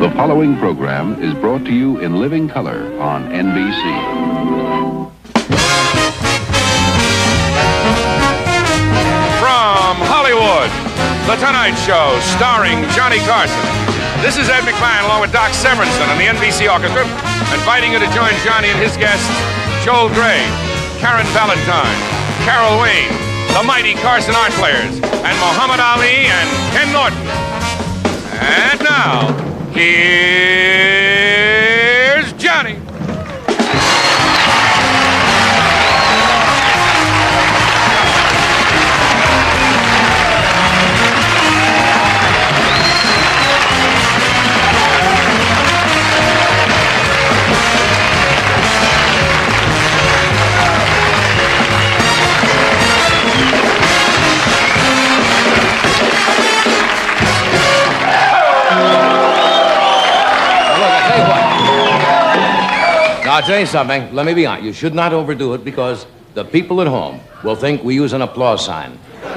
The following program is brought to you in living color on NBC. From Hollywood, The Tonight Show, starring Johnny Carson. This is Ed McMahon along with Doc Severinsen and the NBC Orchestra, inviting you to join Johnny and his guests, Joel Grey, Karen Valentine, Carol Wayne, the Mighty Carson Art Players, and Muhammad Ali and Ken Norton. And now, here's Johnny. I'll tell you something. Let me be honest. You should not overdo it because the people at home will think we use an applause sign. So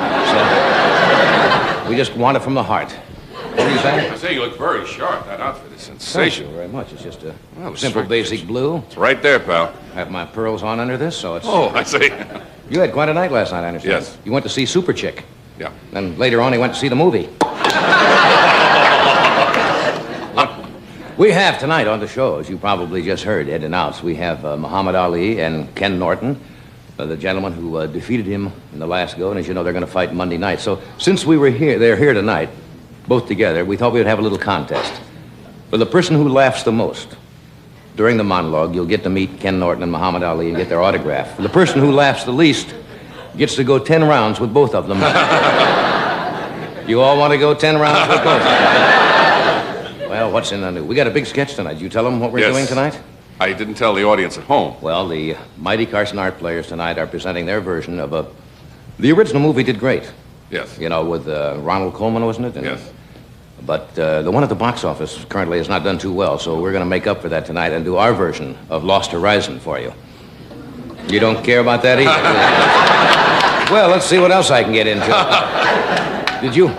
we just want it from the heart. What are you saying? I say you look very sharp. That outfit is sensational. Thank you very much. It's just a simple, basic blue. It's right there, pal. I have my pearls on under this, so it's... Oh, I see. You had quite a night last night, I understand. Yes. You went to see Super Chick. Yeah. And later on, he went to see the movie. We have tonight on the show, as you probably just heard Ed announce, we have Muhammad Ali and Ken Norton, the gentleman who defeated him in the last go, and as you know, they're going to fight Monday night. So since they're here tonight, both together, we thought we would have a little contest. For the person who laughs the most during the monologue, you'll get to meet Ken Norton and Muhammad Ali and get their autograph. For the person who laughs the least gets to go 10 rounds with both of them. You all want to go 10 rounds with both of them? Well, what's in the news? We got a big sketch tonight. Did you tell them what we're doing tonight? I didn't tell the audience at home. Well, the Mighty Carson Art Players tonight are presenting their version of the original movie did great. Yes. You know, with Ronald Colman, wasn't it? Yes. But the one at the box office currently has not done too well, so we're going to make up for that tonight and do our version of Lost Horizon for you. You don't care about that either? Well, let's see what else I can get into. Did you?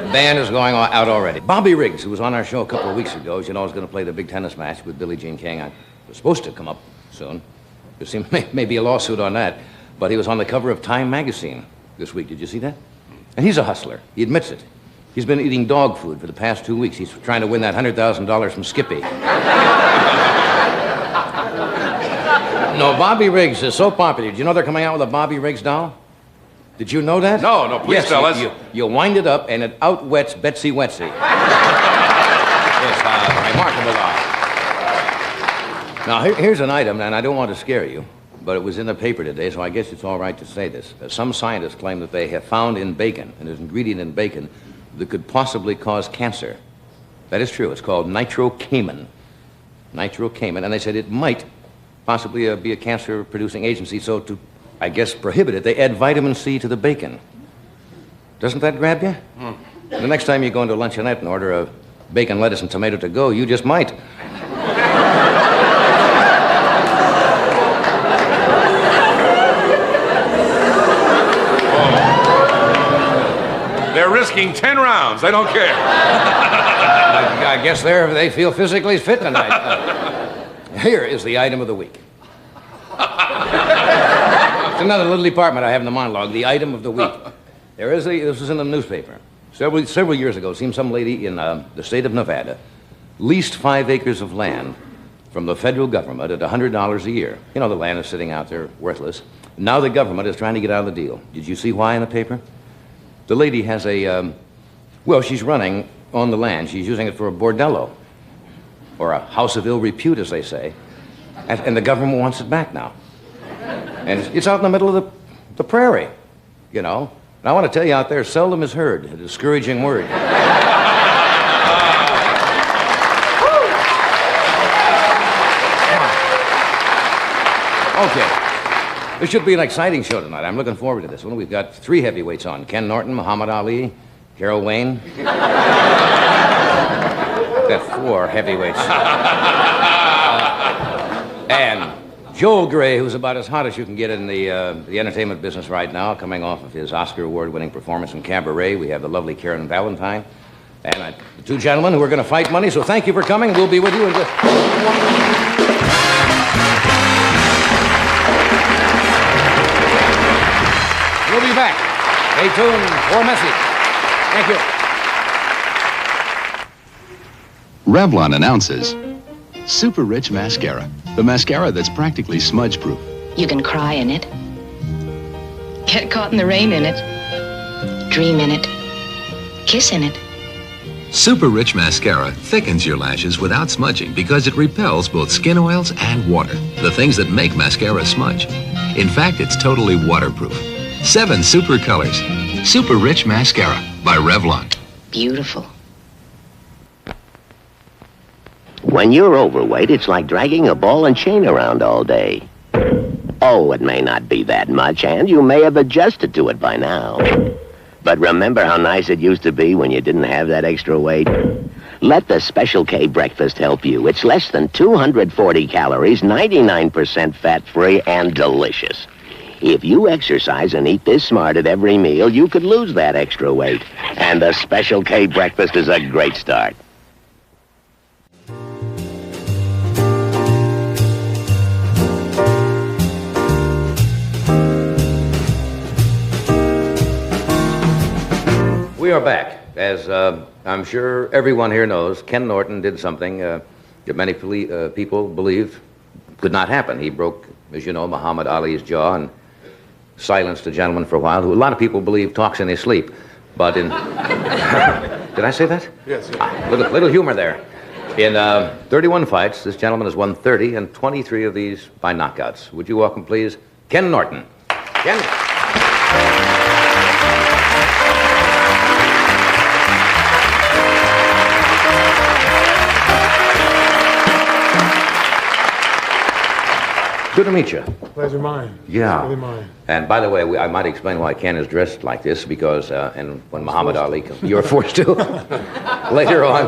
Band is going out already. Bobby Riggs, who was on our show a couple of weeks ago, as you know, is going to play the big tennis match with Billie Jean King. I was supposed to come up soon. There seems maybe a lawsuit on that. But he was on the cover of Time magazine this week. Did you see that? And he's a hustler. He admits it. He's been eating dog food for the past 2 weeks. He's trying to win that $100,000 from Skippy. No, Bobby Riggs is so popular. Did you know they're coming out with a Bobby Riggs doll? Did you know that? No, please tell us. You wind it up and it outwets Betsy Wetsy. It's a remarkable doll. Now, here's an item, and I don't want to scare you, but it was in the paper today, so I guess it's all right to say this. Some scientists claim that they have found in bacon, and there's an ingredient in bacon that could possibly cause cancer. That is true. It's called nitrocamin. Nitrocamin, and they said it might possibly be a cancer-producing agency, so to, I guess, prohibit it, they add vitamin C to the bacon. Doesn't that grab you? The next time you go into a luncheonette and order a bacon, lettuce, and tomato to go, you just might. They're risking 10 rounds. They don't care. I guess they feel physically fit tonight. Here is the item of the week. It's another little department I have in the monologue, the item of the week. This was in the newspaper. Several years ago, it seemed some lady in the state of Nevada leased 5 acres of land from the federal government at $100 a year. You know, the land is sitting out there worthless. Now the government is trying to get out of the deal. Did you see why in the paper? The lady has she's running on the land. She's using it for a bordello, or a house of ill repute, as they say. And the government wants it back now. And it's out in the middle of the prairie, you know. And I want to tell you out there, seldom is heard a discouraging word. Okay. This should be an exciting show tonight. I'm looking forward to this one. We've got 3 heavyweights on. Ken Norton, Muhammad Ali, Carol Wayne. Got 4 heavyweights. And Joel Grey, who's about as hot as you can get in the entertainment business right now, coming off of his Oscar award-winning performance in Cabaret. We have the lovely Karen Valentine. And the two gentlemen who are going to fight money, so thank you for coming. We'll be with you in just... We'll be back. Stay tuned for a message. Thank you. Revlon announces Super Rich Mascara, the mascara that's practically smudge-proof. You can cry in it, get caught in the rain in it, dream in it, kiss in it. Super Rich Mascara thickens your lashes without smudging because it repels both skin oils and water, the things that make mascara smudge. In fact, it's totally waterproof. 7 super colors. Super Rich Mascara by Revlon. Beautiful. When you're overweight, it's like dragging a ball and chain around all day. Oh, it may not be that much, and you may have adjusted to it by now. But remember how nice it used to be when you didn't have that extra weight? Let the Special K breakfast help you. It's less than 240 calories, 99% fat-free, and delicious. If you exercise and eat this smart at every meal, you could lose that extra weight. And the Special K breakfast is a great start. We are back. As I'm sure everyone here knows, Ken Norton did something that many people believe could not happen. He broke, as you know, Muhammad Ali's jaw and silenced a gentleman for a while who a lot of people believe talks in his sleep. But in... Did I say that? Yes. Little humor there. In 31 fights, this gentleman has won 30 and 23 of these by knockouts. Would you welcome, please, Ken Norton. Ken. Good to meet you. Pleasure mine. Yeah. Really mine. And by the way, I might explain why Ken is dressed like this because, and when Muhammad Ali, you were forced to later on.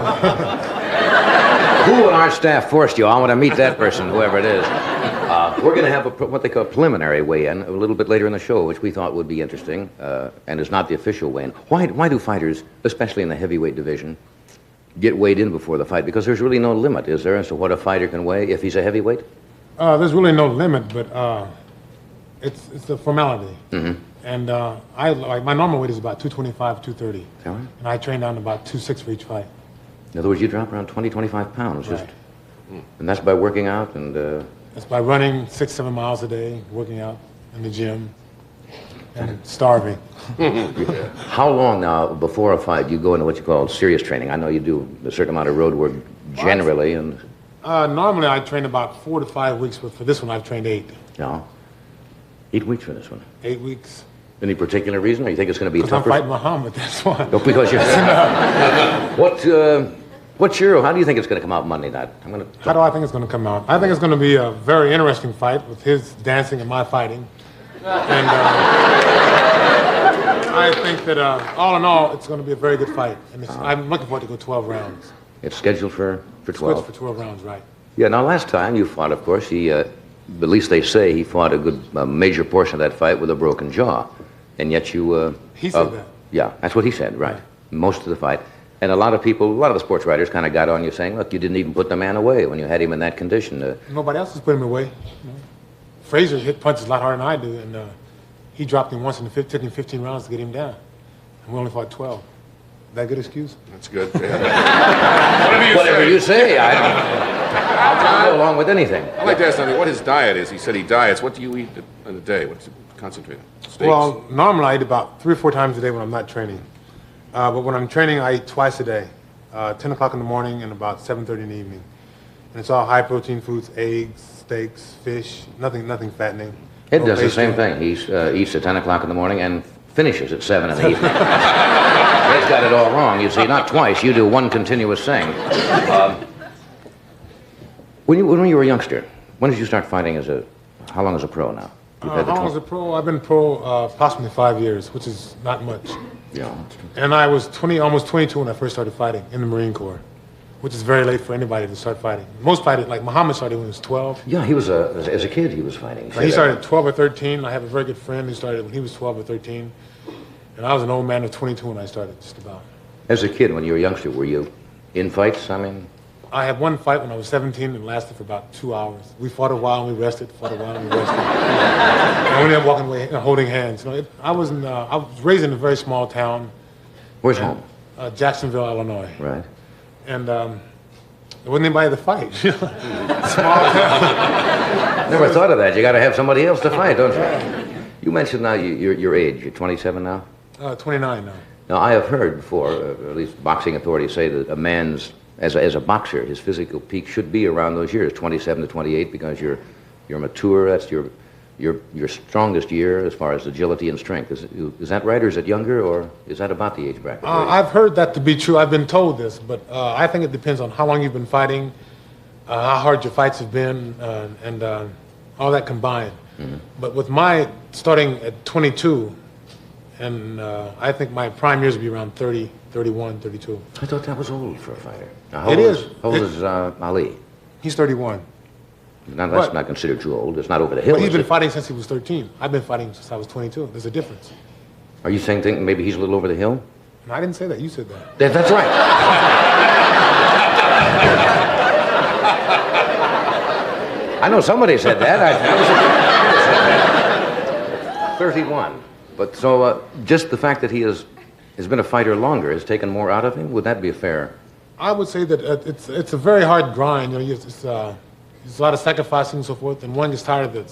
Who on our staff forced you? I want to meet that person, whoever it is. We're going to have what they call a preliminary weigh-in a little bit later in the show, which we thought would be interesting, and is not the official weigh-in. Why do fighters, especially in the heavyweight division, get weighed in before the fight? Because there's really no limit, is there, as to what a fighter can weigh if he's a heavyweight? There's really no limit, but it's a formality. Mm-hmm. And my normal weight is about 225, 230. Is that right? And I train down to about 2.6 for each fight. In other words, you drop around 20, 25 pounds. Right. And that's by working out and... That's by running 6-7 miles a day, working out in the gym, and starving. How long now before a fight you go into what you call serious training? I know you do a certain amount of road work generally, and... Normally I train about 4 to 5 weeks, but for this one I've trained 8. Yeah. 8 weeks for this one. 8 weeks. Any particular reason? Or you think it's going to be Because I'm tougher? fighting Muhammad, that's why. No, because you're... How do you think it's going to come out Monday night? How do I think it's going to come out? I think it's going to be a very interesting fight with his dancing and my fighting. And I think that all in all, it's going to be a very good fight. And I'm looking forward to go 12 rounds. It's scheduled for 12? For 12 rounds, right. Yeah, now last time you fought, of course, he, at least they say he fought a major portion of that fight with a broken jaw. And yet you... He said that. Yeah, that's what he said, right. Most of the fight. And a lot of the sports writers kind of got on you saying, look, you didn't even put the man away when you had him in that condition. Nobody else has put him away. Frazier hit punches a lot harder than I do, and he dropped him once and it took him 15 rounds to get him down. And we only fought 12. Is that a good excuse? That's good. Yeah. Whatever you say. I'll go along with anything. I'd like to ask something, what his diet is. He said he diets. What do you eat in a day? What's you concentrate on? Steaks? Well, normally I eat about 3 or 4 times a day when I'm not training. But when I'm training, I eat twice a day, 10 o'clock in the morning and about 7:30 in the evening. And it's all high-protein foods, eggs, steaks, fish, nothing fattening. Ed does the same thing. He eats at 10 o'clock in the morning and finishes at 7 in the evening. Ed's got it all wrong. You see, not twice. You do one continuous thing. When you were a youngster, when did you start fighting how long as a pro now? How long as a pro? I've been pro approximately 5 years, which is not much. Yeah. And I was almost 22 when I first started fighting in the Marine Corps, which is very late for anybody to start fighting. Most fighters, like Muhammad started when he was 12. Yeah, he was as a kid he was fighting. He started at 12 or 13. I have a very good friend who started when he was 12 or 13. And I was an old man of 22 when I started, just about. As a kid, when you were a youngster, were you in fights? I mean, I had one fight when I was 17 and it lasted for about 2 hours. We fought a while and we rested, fought a while and we rested. And we ended up walking away holding hands. You know, I was raised in a very small town. where's home? Jacksonville, Illinois. Right. And there wasn't anybody to fight. Small town. Never thought of that. You got to have somebody else to fight, don't you? You mentioned now your age. You're 27 now? 29 now. Now, I have heard before, at least boxing authorities say that a man's, as a boxer, his physical peak should be around those years, 27 to 28, because you're mature. That's your strongest year as far as agility and strength. Is that right, or is it younger, or is that about the age bracket? I've heard that to be true. I've been told this, but I think it depends on how long you've been fighting, how hard your fights have been, and all that combined. Mm-hmm. But with my starting at 22, and I think my prime years would be around 30, 31, 32. I thought that was old for a fighter. Now, How old is Ali? He's 31. That's not considered too old. It's not over the hill. But he's been fighting since he was 13. I've been fighting since I was 22. There's a difference. Are you thinking maybe he's a little over the hill? No, I didn't say that. You said that. That's right. I know somebody said that. 31. But so just the fact that he has been a fighter longer has taken more out of him? Would that be fair? I would say that it's a very hard grind. You know, it's a lot of sacrificing and so forth, and one gets tired of the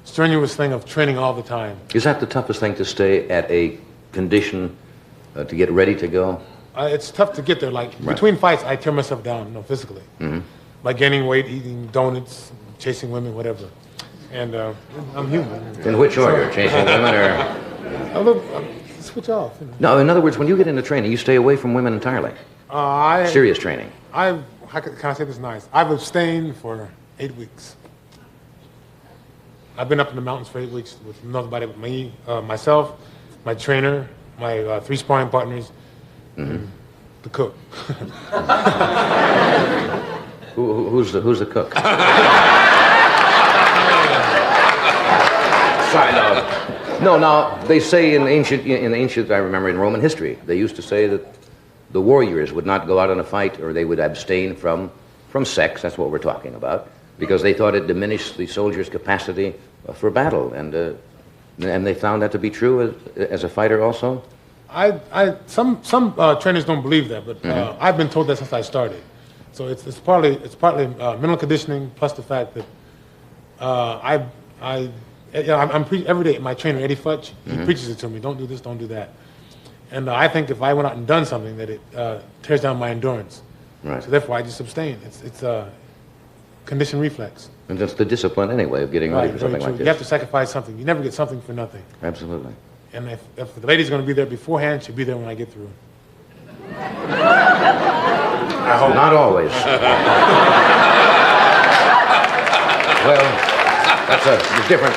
strenuous thing of training all the time. Is that the toughest thing, to stay at a condition to get ready to go? It's tough to get there. Like, between fights, I tear myself down, physically. Mm-hmm. By gaining weight, eating donuts, chasing women, whatever. And I'm human. In which order? Chasing women or... Switch off. You know. No, in other words, when you get into training, you stay away from women entirely. Serious training. How can I say this nice? I've abstained for 8 weeks. I've been up in the mountains for 8 weeks with nobody but me, myself, my trainer, my 3 sparring partners, and the cook. Who's the cook? Sorry, no. Now they say in ancient, I remember in Roman history, they used to say that the warriors would not go out on a fight, or they would abstain from sex. That's what we're talking about, because they thought it diminished the soldier's capacity for battle, and they found that to be true as a fighter also. Some trainers don't believe that, but I've been told that since I started. So it's partly mental conditioning, plus the fact that I'm every day. My trainer Eddie Futch, he preaches it to me. Don't do this, don't do that. And I think if I went out and done something, that it tears down my endurance. Right. So therefore, I just abstain. It's a conditioned reflex. And that's the discipline anyway of getting ready for something like this. You have to sacrifice something. You never get something for nothing. Absolutely. And if the lady's going to be there beforehand, she'll be there when I get through. I hope. Not always. Well, that's it's different.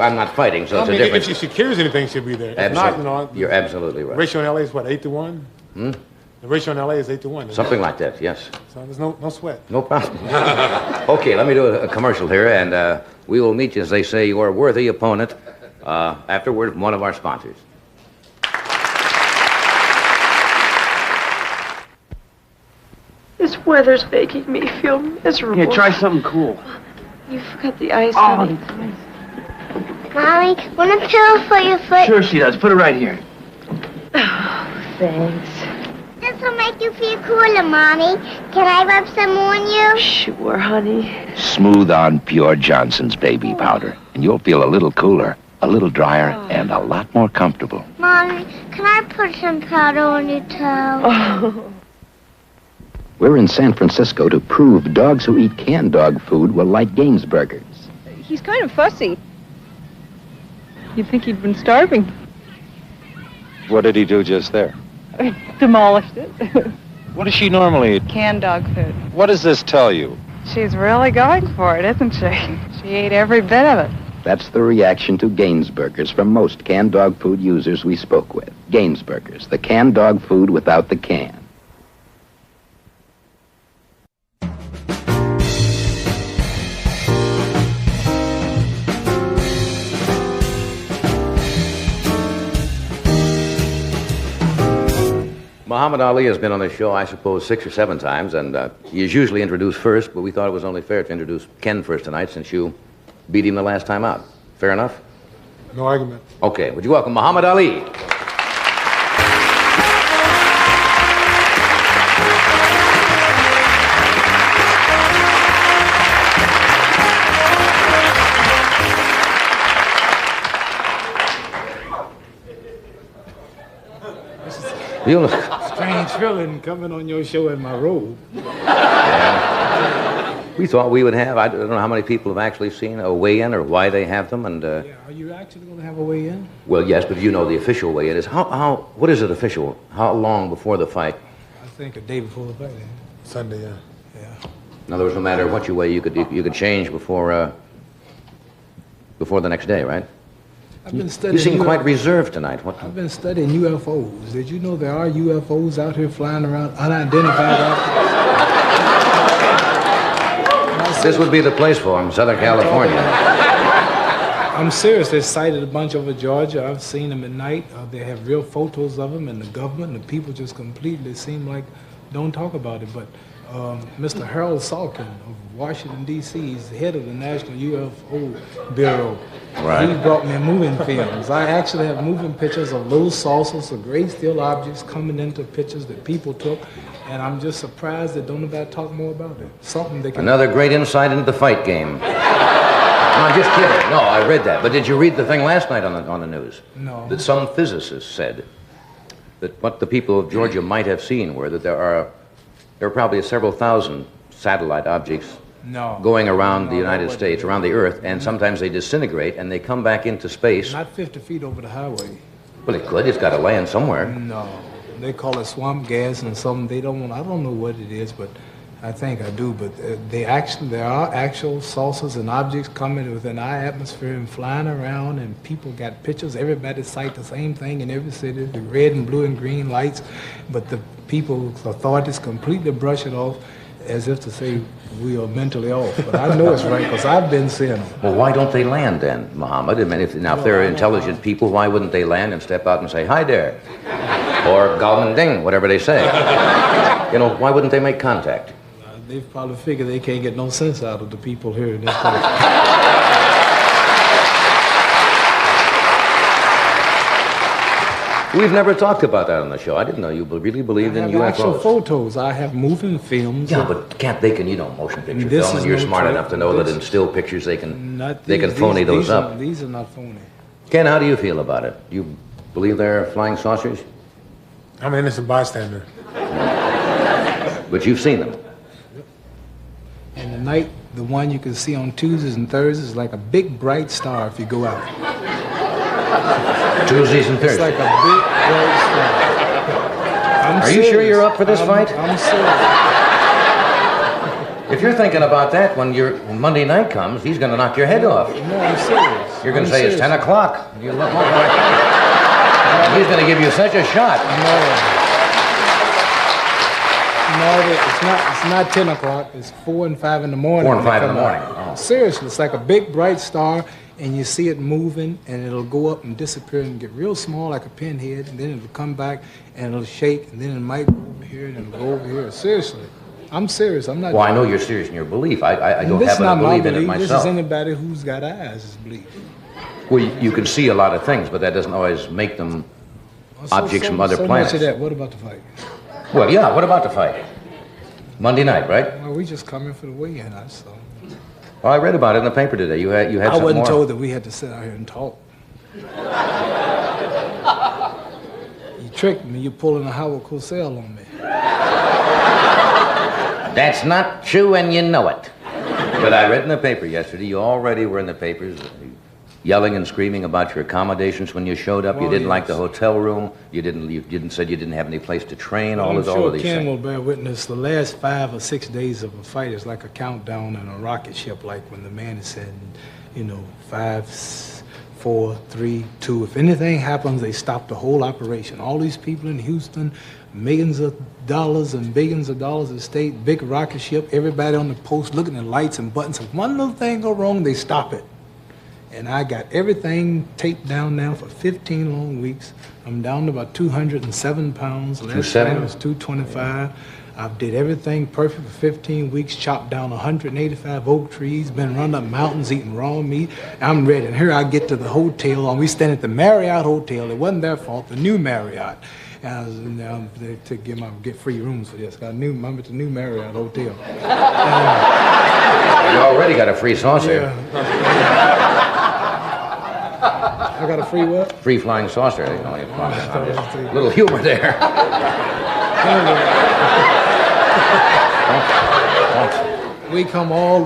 I'm not fighting, so it's a different. If she carries anything, she'll be there. If not, you're absolutely right. The ratio in LA is what, 8-1? The ratio in LA is 8-1. Something like that, yes. So there's no sweat. No problem. Okay, let me do a commercial here, and we will meet you, as they say, your worthy opponent afterward from one of our sponsors. This weather's making me feel miserable. Here, try something cool. You forgot the ice, honey. Mommy, want a pillow for your foot? Sure she does. Put it right here. Oh, thanks. This will make you feel cooler, Mommy. Can I rub some on you? Sure, honey. Smooth on Pure Johnson's baby powder, and you'll feel a little cooler, a little drier, and a lot more comfortable. Mommy, can I put some powder on your toe? Oh. We're in San Francisco to prove dogs who eat canned dog food will like Gaines burgers. He's kind of fussy. You'd think he'd been starving. What did he do just there? Demolished it. What does she normally eat? Canned dog food. What does this tell you? She's really going for it, isn't she? She ate every bit of it. That's the reaction to Gaines burgers from most canned dog food users we spoke with. Gaines burgers, the canned dog food without the can. Muhammad Ali has been on the show, I suppose, 6 or 7 times, and he is usually introduced first, but we thought it was only fair to introduce Ken first tonight since you beat him the last time out. Fair enough? No argument. Okay, would you welcome Muhammad Ali? Strange feeling coming on your show in my robe. Yeah. We thought we would have, I don't know how many people have actually seen a weigh-in or why they have them, and... Yeah, are you actually going to have a weigh-in? Well, yes, but you know the official weigh-in is. What is it official? How long before the fight? I think a day before the fight. Sunday, yeah. In other words, no matter what you weigh, you could change before the next day, right? I've been studying. You seem quite reserved tonight. I've been studying UFOs. Did you know there are UFOs out here flying around, unidentified objects? This would be the place for them, Southern California. I'm serious. They sighted a bunch over Georgia. I've seen them at night. They have real photos of them, and the government and the people just completely seem like don't talk about it. But Mr. Harold Salkin of Washington, D.C., he's the head of the National UFO Bureau. Right. He brought me moving films. I actually have moving pictures of little saucers of great steel objects coming into pictures that people took, and I'm just surprised that don't nobody talk more about it. Something they can... Another great insight into the fight game. No, I'm just kidding. No, I read that. But did you read the thing last night on the news? No. That some physicists said that what the people of Georgia might have seen were that there are probably several thousand satellite objects going around the United States, around the Earth, and sometimes they disintegrate and they come back into space. Not 50 feet over the highway. Well, it could. It's got to land somewhere. No. They call it swamp gas and something. They don't want, I don't know what it is, but I think I do. But there are actual saucers and objects coming within our atmosphere and flying around, and people got pictures. Everybody cite the same thing in every city, the red and blue and green lights, but the people, authorities completely brush it off as if to say we are mentally off. But I know it's right because I've been seeing them. Well, why don't they land then, Muhammad? I mean, if they're intelligent people, why wouldn't they land and step out and say, hi there? Or Galman Ding, whatever they say. You know, why wouldn't they make contact? They probably figure they can't get no sense out of the people here in this place. We've never talked about that on the show. I didn't know you really believed in UFOs. I have actual photos. I have moving films. Yeah, but you know, motion picture film, and you're smart enough to know that in still pictures they can phony those up. These are not phony. Ken, how do you feel about it? Do you believe they're flying saucers? I'm an innocent bystander. But you've seen them. And the night, the one you can see on Tuesdays and Thursdays is like a big bright star if you go out. Tuesdays and Thursdays. It's like a big bright star. Are you sure you're up for this fight? I'm serious. If you're thinking about that when Monday night comes, he's going to knock your head off. No, I'm serious. You're going to say it's 10 o'clock. He's going to give you such a shot. No, it's not 10 o'clock. It's 4 and 5 in the morning. 4 and 5 in the morning. Oh. Seriously, it's like a big bright star, and you see it moving, and it'll go up and disappear and get real small like a pinhead, and then it'll come back, and it'll shake, and then it might go over here, and it'll go over here. Seriously. I'm serious. I'm not... Well, I know you're serious in your belief. I don't happen to believe in it myself. This is anybody who's got eyes is belief. Well, you can see a lot of things, but that doesn't always make them objects from other planets. Much of that. What about the fight? Well, yeah, what about the fight? Monday night, right? Well, we just come in for the weigh-in, I saw. Oh, I read about it in the paper today. You had I some wasn't more. told that we had to sit out here and talk. You tricked me. You're pulling a Howard Cosell on me. That's not true, and you know it. But I read in the paper yesterday, you already were in the papers yelling and screaming about your accommodations when you showed up. You didn't like the hotel room. You said you didn't have any place to train. All of these Ken things. will bear witness. The last 5 or 6 days of a fight is like a countdown in a rocket ship, like when the man is saying, 5, 4, 3, 2. If anything happens, they stop the whole operation. All these people in Houston, millions of dollars and billions of dollars at stake, big rocket ship, everybody on the post looking at lights and buttons. If one little thing go wrong, they stop it. And I got everything taped down now for 15 long weeks. I'm down to about 207 pounds. Last time I was 225. I did everything perfect for 15 weeks, chopped down 185 oak trees, been running up mountains eating raw meat. I'm ready. And here I get to the hotel, and we stand at the Marriott Hotel. It wasn't their fault, the new Marriott. And I was to get free rooms for this. I'm at the new Marriott Hotel. You already got a free saucer. Yeah. I got a free what? Free flying saucer. You know, a little humor there. We come all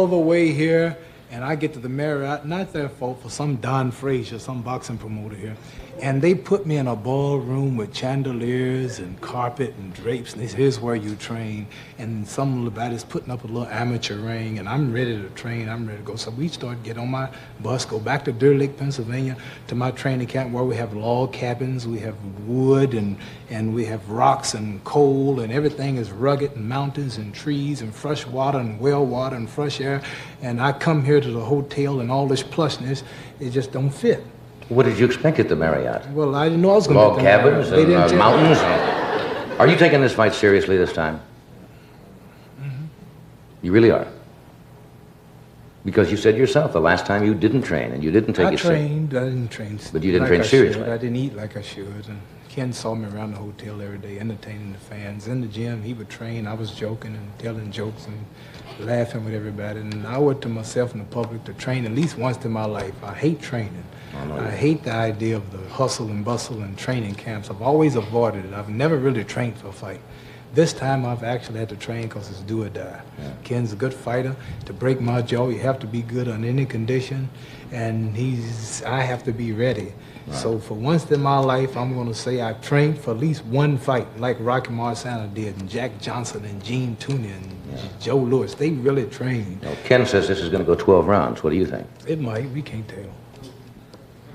the way here, and I get to the Marriott, not their fault, for some Don Frazier, some boxing promoter here. And they put me in a ballroom with chandeliers and carpet and drapes, and they said, here's where you train. And some little buddy's putting up a little amateur ring, and I'm ready to train, I'm ready to go. So we start, get on my bus, go back to Deer Lake, Pennsylvania, to my training camp where we have log cabins, we have wood, and we have rocks and coal, and everything is rugged, and mountains and trees and fresh water and well water and fresh air. And I come here to the hotel, and all this plushness, it just don't fit. What did you expect at the Marriott? Well, I didn't know I was going to log cabins and mountains. Are you taking this fight seriously this time? Mm-hmm. You really are? Because you said yourself the last time you didn't train and you didn't take it seriously. I didn't train. But you didn't train seriously. I didn't eat like I should. And Ken saw me around the hotel every day, entertaining the fans. In the gym, he would train. I was joking and telling jokes and laughing with everybody. And I owe it to myself and the public to train at least once in my life. I hate training. I hate the idea of the hustle and bustle and training camps. I've always avoided it. I've never really trained for a fight. This time I've actually had to train because it's do or die. Yeah. Ken's a good fighter. To break my jaw, you have to be good on any condition, and I have to be ready. Right. So for once in my life, I'm going to say I've trained for at least one fight, like Rocky Marciano did, and Jack Johnson and Gene Tunney and Joe Louis. They really trained. Now, Ken says this is going to go 12 rounds. What do you think? It might. We can't tell.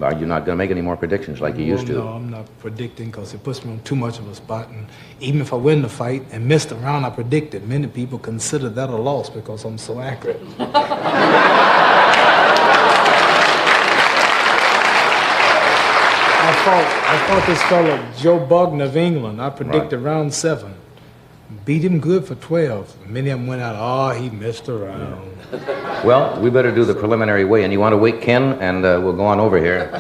Are you not going to make any more predictions like you used to? No, I'm not predicting because it puts me on too much of a spot. And even if I win the fight and miss the round I predicted, many people consider that a loss because I'm so accurate. I fought this fellow, Joe Bugner of England. I predicted round 7. Beat him good for 12. Many of them went out, he missed a round. Well, we better do the preliminary weigh-in. You want to wait Ken, and we'll go on over here.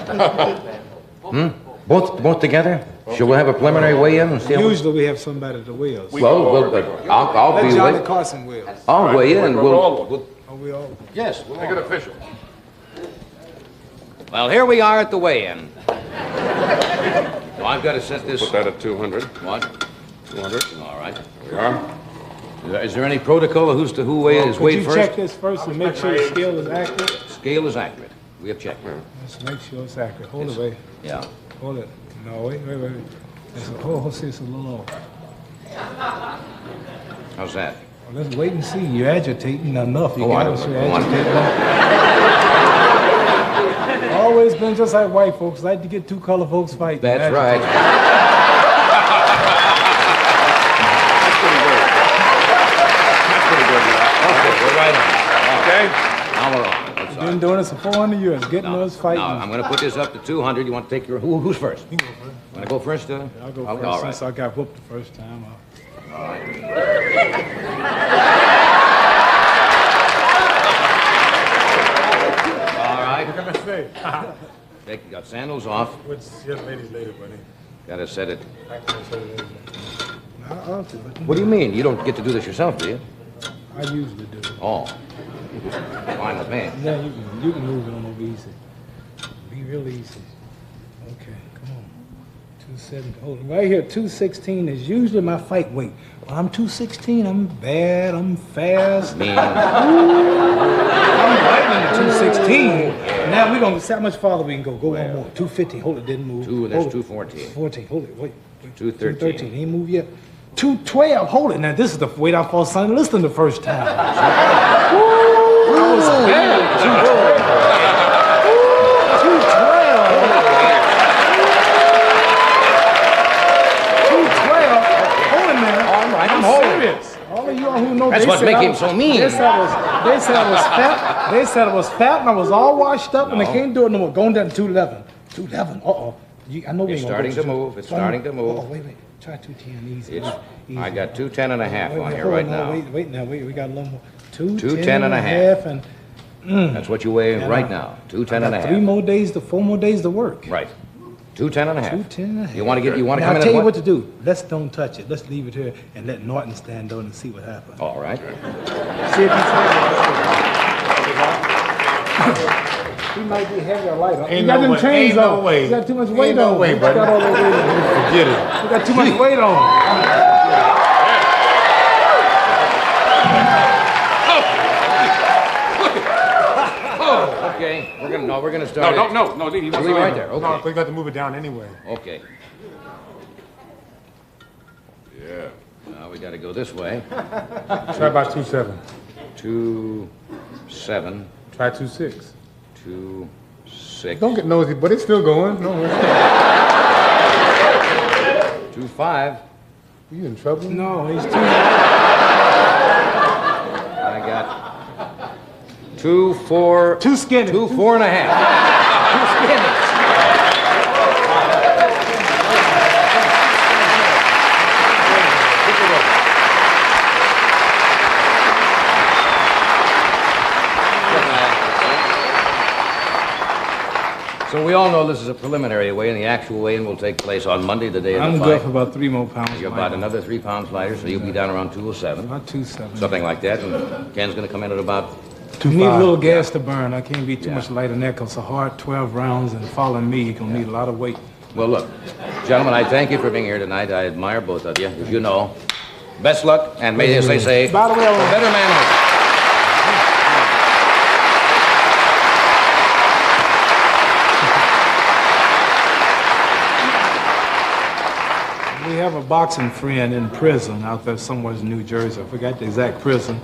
Both together? Should we have a preliminary weigh-in? Usually we have somebody to weigh us. Well, I'll be Johnny Carson weigh us. I'll weigh in, and we'll... Are we all? Yes, we'll make it official. Well, here we are at the weigh-in. So I've got to set this... Put that at 200. What? 200. All right. There we are. Is there any protocol as to who is weighed first? Could you check this first and make sure the scale is accurate? Scale is accurate. We have checked. Let's make sure it's accurate. Hold it, wait. Yeah. Hold it. No, wait. See, it's a little off. How's that? Well, let's wait and see. You're agitating enough. You I don't know. Always been just like white folks. Like to get two color folks fighting. That's right. We're right on. Okay? Now we're on. Been doing this for 400 years, getting us fighting. No, I'm going to put this up to 200. You want to take your... Who's first? You go first. Want to go first? I'll go first all right. since I got whooped the first time. All right. All right. What can I say? Got sandals off. Which young lady's later, buddy? Got to set it. What do you mean? You don't get to do this yourself, do you? I usually do. Oh. Fine with me. Yeah, you can move it on over easy. Be real easy. Okay, come on. 270. Hold it. Right here, 216 is usually my fight weight. Well, I'm 216. I'm bad. I'm fast. Man. I'm fighting at 216. Now we're going to see how much farther we can go. Go one more. 250. Hold it. Didn't move. That's 214. 14. Hold it. Wait. 213. Ain't moved yet. 212. Hold it. Now this is the weight I fought Sonny Liston the first time. I was bad. 212. Hold it, man. All right, I'm serious. All of you who know that's what makes him so mean. Yes, I was. They said I was fat. They said I was fat and I was all washed up, and they can't do it no more. Going down to 211. 211. Uh-oh. I know we It's ain't gonna starting go to move. It's starting to move. Oh, wait. Try 210 easy. Easy. I got 210 and a half on here hold right on, now. Wait, we got a little more. 210 and a half. And, That's what you weigh right now. 210 and a half. 4 more days to work. Right. 210 and a half. 210 and a half. You want to come in I'll at tell you what? what to do. Let's don't touch it. Let's leave it here and let Norton stand on and see what happens. All right. See if he might be heavy or light. Ain't You got no them way. chains Ain't no on. way. You got too much weight Ain't no on. way, You brother. got all that weight on. Forget it. You got too much weight on. Okay, we're gonna start. No, he wants Leave to it right leave. there. No, Okay. we got to move it down anyway. Okay. Yeah. Now we got to go this way. Try about 2.7. 2.7. Try 2.6. 2.6. Don't get nosy, but it's still going. Don't worry. 2.5. Are you in trouble? No, he's too. I got 2.4. Too skinny. 2.4 and a half. Too skinny. So we all know this is a preliminary weigh-in. The actual weigh-in will take place on Monday, the day of the I'm fight. good for about 3 more pounds. You're about another 3 pounds lighter, so you'll be down around 207. About 2.7. Something like that, and Ken's going to come in at about... You need a little gas to burn. I can't be too much lighter than that because it's a hard 12 rounds, and following me, you're going to need a lot of weight. Well, look, gentlemen, I thank you for being here tonight. I admire both of you. As you know, best luck, and may, as they say, By the way, the better man wins. We have a boxing friend in prison out there somewhere in New Jersey. I forgot the exact prison.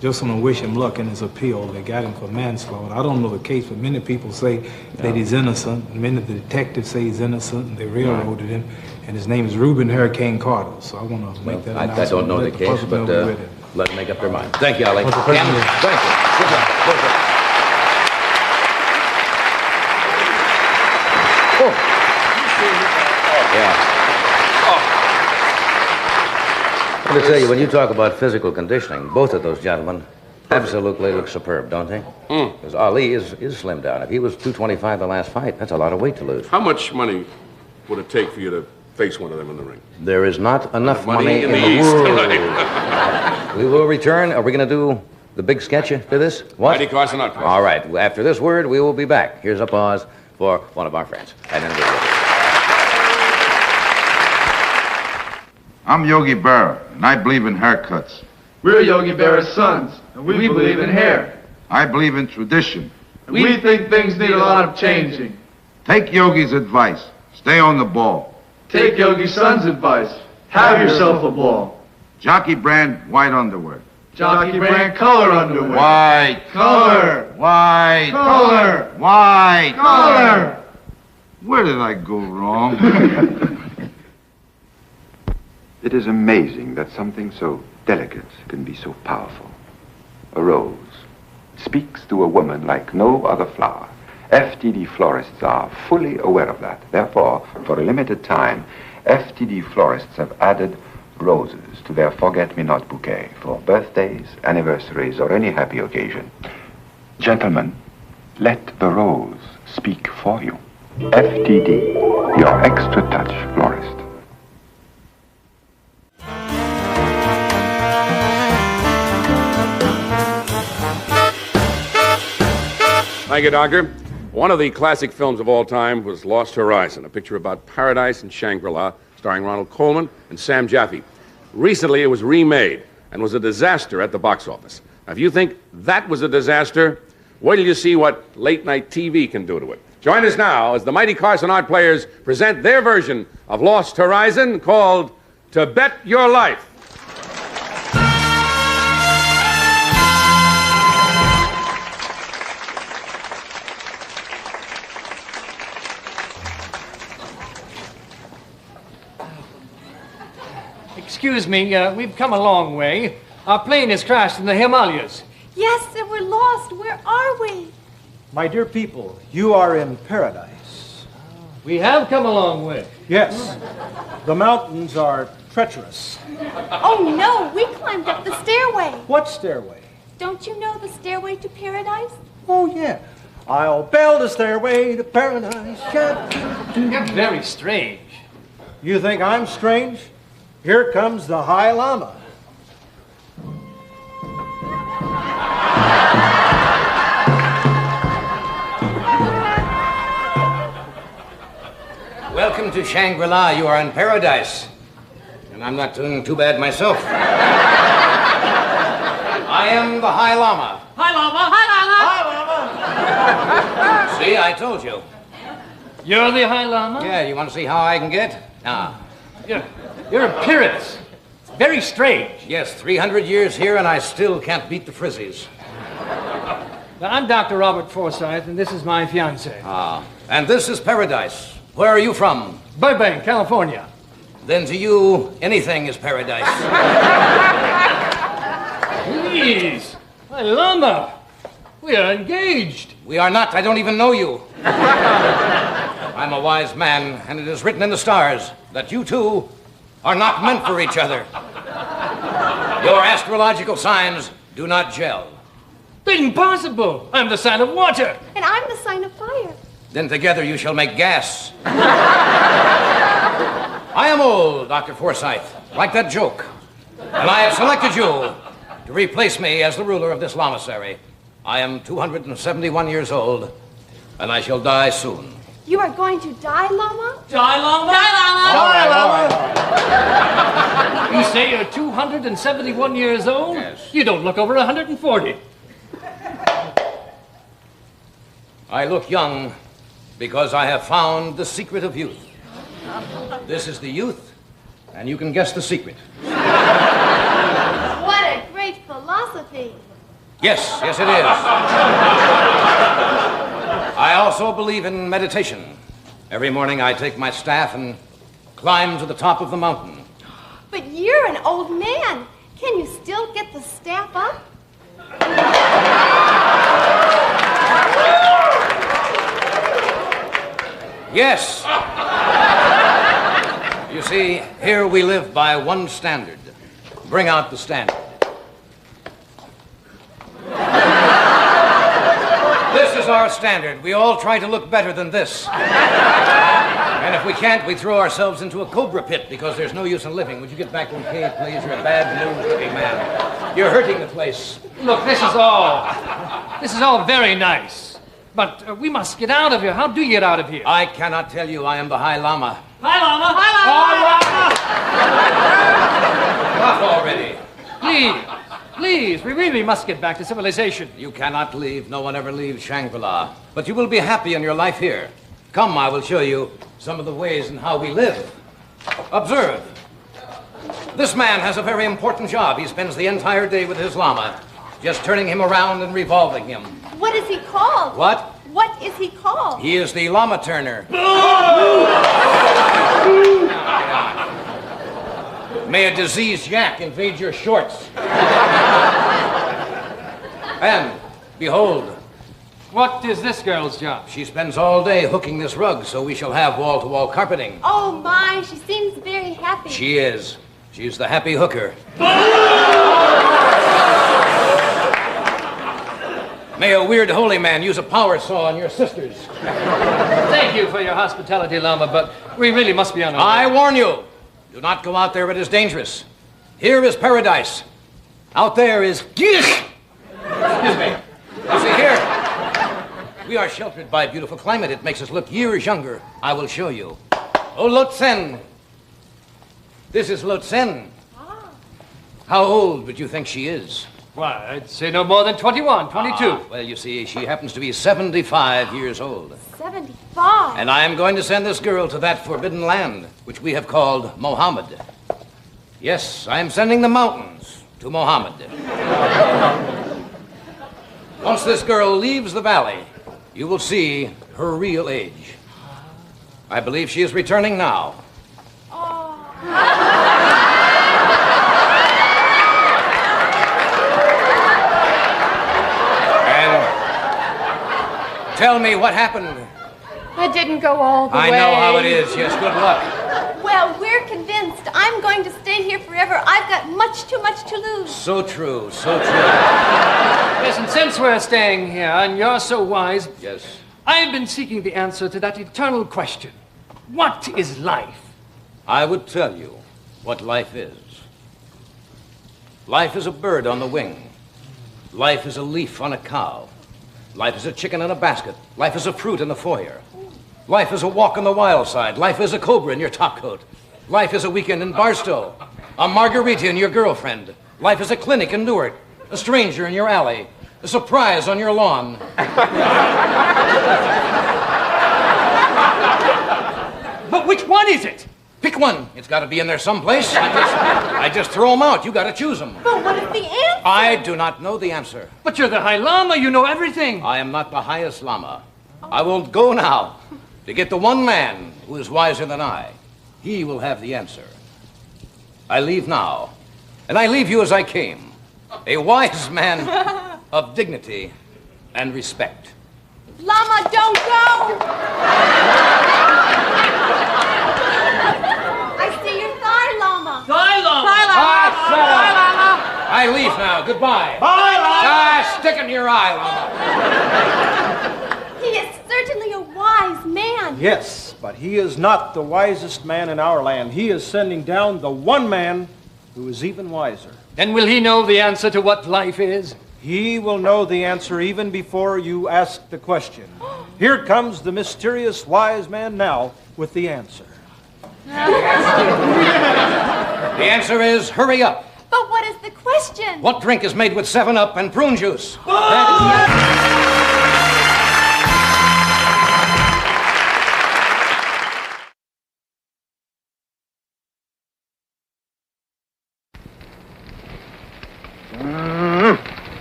Just want to wish him luck in his appeal. They got him for manslaughter. I don't know the case, but many people say that he's innocent. Many of the detectives say he's innocent, and they railroaded him. And his name is Reuben Hurricane Carter. So I want to make that announcement. I don't know the case, but let them make up their mind. Thank you, Ali. Ken, thank you. Good luck. Good luck. Yeah. I'm going to tell you, when you talk about physical conditioning, both of those gentlemen absolutely look superb, don't they? Because Ali is slimmed down. If he was 225 the last fight, that's a lot of weight to lose. How much money would it take for you to face one of them in the ring? There is not enough money in the the East. world. We will return. Are we going to do the big sketch for this? What? Mighty Carson Art Players. All right. After this word, we will be back. Here's a pause for one of our friends. And then we'll go. I'm Yogi Berra, and I believe in haircuts. We're Yogi Berra's sons, and we believe in hair. I believe in tradition. And we think things need a lot of changing. Take Yogi's advice. Stay on the ball. Take Yogi's son's advice. Have yourself a ball. Jockey brand white underwear. Jockey brand color underwear. White. Color. White. Color. White. Color. Where did I go wrong? It is amazing that something so delicate can be so powerful. A rose speaks to a woman like no other flower. FTD florists are fully aware of that. Therefore, for a limited time, FTD florists have added roses to their forget-me-not bouquet for birthdays, anniversaries, or any happy occasion. Gentlemen, let the rose speak for you. FTD, your extra touch florist. Thank you, Doctor. One of the classic films of all time was Lost Horizon, a picture about paradise and Shangri-La, starring Ronald Colman and Sam Jaffe. Recently, it was remade and was a disaster at the box office. Now, if you think that was a disaster, wait till you see what late-night TV can do to it. Join us now as the Mighty Carson Art Players present their version of Lost Horizon called Tibet Your Life. Excuse me, we've come a long way. Our plane has crashed in the Himalayas. Yes, we're lost. Where are we? My dear people, you are in paradise. We have come a long way. Yes. The mountains are treacherous. Oh, no, we climbed up the stairway. What stairway? Don't you know the stairway to paradise? Oh, yeah. I'll build a stairway to paradise. You're very strange. You think I'm strange? Here comes the High Lama. Welcome to Shangri-La. You are in paradise. And I'm not doing too bad myself. I am the High Lama. Hi, Lama. Hi, Lama. See, I told you. You're the High Lama? Yeah, you want to see how I can get? Ah. Your appearance. It's very strange. Yes, 300 years here and I still can't beat the Frizzies. Now, I'm Dr. Robert Forsyth, and this is my fiancée. Ah. And this is paradise. Where are you from? Burbank, California. Then to you, anything is paradise. Please. High Lama. We are engaged. We are not. I don't even know you. I'm a wise man, and it is written in the stars that you two are not meant for each other. Your astrological signs do not gel. Impossible. I'm the sign of water. And I'm the sign of fire. Then together you shall make gas. I am old, Dr. Forsyth, like that joke. And I have selected you to replace me as the ruler of this lamasery. I am 271 years old, and I shall die soon. You are going to die, Lama? Die, Lama? Die, Lama! All right. You say you're 271 years old? Yes. You don't look over 140. I look young because I have found the secret of youth. This is the youth, and you can guess the secret. What a great philosophy. Yes, it is. I also believe in meditation. Every morning I take my staff and climb to the top of the mountain. But you're an old man. Can you still get the staff up? Yes. You see, here we live by one standard. Bring out the standard. This is our standard. We all try to look better than this. And if we can't, we throw ourselves into a cobra pit because there's no use in living. Would you get back to the cave, please? You're a bad news-looking man. You're hurting the place. Look, this is all very nice. But we must get out of here. How do you get out of here? I cannot tell you. I am the High Lama. Hi, Lama. Hi, Lama. Enough already. Please, we really must get back to civilization. You cannot leave. No one ever leaves Shangri-La. But you will be happy in your life here. Come, I will show you some of the ways in how we live. Observe. This man has a very important job. He spends the entire day with his Lama, just turning him around and revolving him. What is he called? What? What is he called? He is the Lama Turner. May a diseased yak invade your shorts. And, behold. What is this girl's job? She spends all day hooking this rug, so we shall have wall-to-wall carpeting. Oh, my, she seems very happy. She is. She's the happy hooker. May a weird holy man use a power saw on your sisters. Thank you for your hospitality, Lama, but we really must be on our way. I warn you, do not go out there. It is dangerous. Here is paradise. Out there is... Excuse me. You see, here, we are sheltered by a beautiful climate. It makes us look years younger. I will show you. Oh, Lotsen. This is Lotsen. How old would you think she is? Why, I'd say no more than 21, 22. Well, you see, she happens to be 75 years old. 75? And I am going to send this girl to that forbidden land, which we have called Mohammed. Yes, I am sending the mountains to Mohammed. Once this girl leaves the valley, you will see her real age. I believe she is returning now. tell me what happened. It didn't go all the way. I know how it is. Yes, good luck. Well, we're convinced. I'm going to stay here forever. I've got much too much to lose. So true, so true. Listen, since we're staying here and you're so wise, Yes. I've been seeking the answer to that eternal question. What is life? I would tell you what life is. Life is a bird on the wing. Life is a leaf on a cow. Life is a chicken in a basket. Life is a fruit in the foyer. Life is a walk on the wild side. Life is a cobra in your top coat. Life is a weekend in Barstow. A margarita in your girlfriend. Life is a clinic in Newark. A stranger in your alley. A surprise on your lawn. But which one is it? Pick one. It's got to be in there someplace. I just throw them out. You got to choose them. But what is the answer? I do not know the answer. But you're the High Lama. You know everything. I am not the highest Lama. I will go now to get the one man who is wiser than I. He will have the answer. I leave now, and I leave you as I came, a wise man of dignity and respect. Lama, don't go! I see your thigh, Lama. Thigh Lama. Thigh Lama. Thigh Lama. I leave now. Goodbye. Bye, Lama. Stick in your eye, Lama. He is certainly a wise man. Yes, but he is not the wisest man in our land. He is sending down the one man who is even wiser. And will he know the answer to what life is? He will know the answer even before you ask the question. Here comes the mysterious wise man now with the answer. The answer is hurry up. But what is the question? What drink is made with 7-Up and prune juice?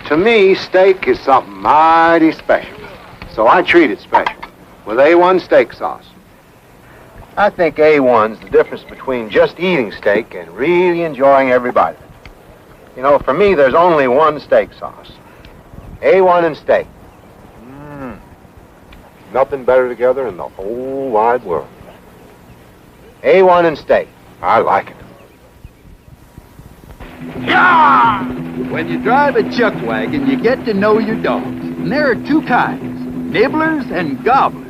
To me, steak is something mighty special. So I treat it special with A1 steak sauce. I think A1's the difference between just eating steak and really enjoying every bite of it. You know, for me, there's only one steak sauce. A1 and steak. Nothing better together in the whole wide world. A1 and steak. I like it. Yeah! When you drive a chuck wagon, you get to know your dogs. And there are two kinds, nibblers and gobblers.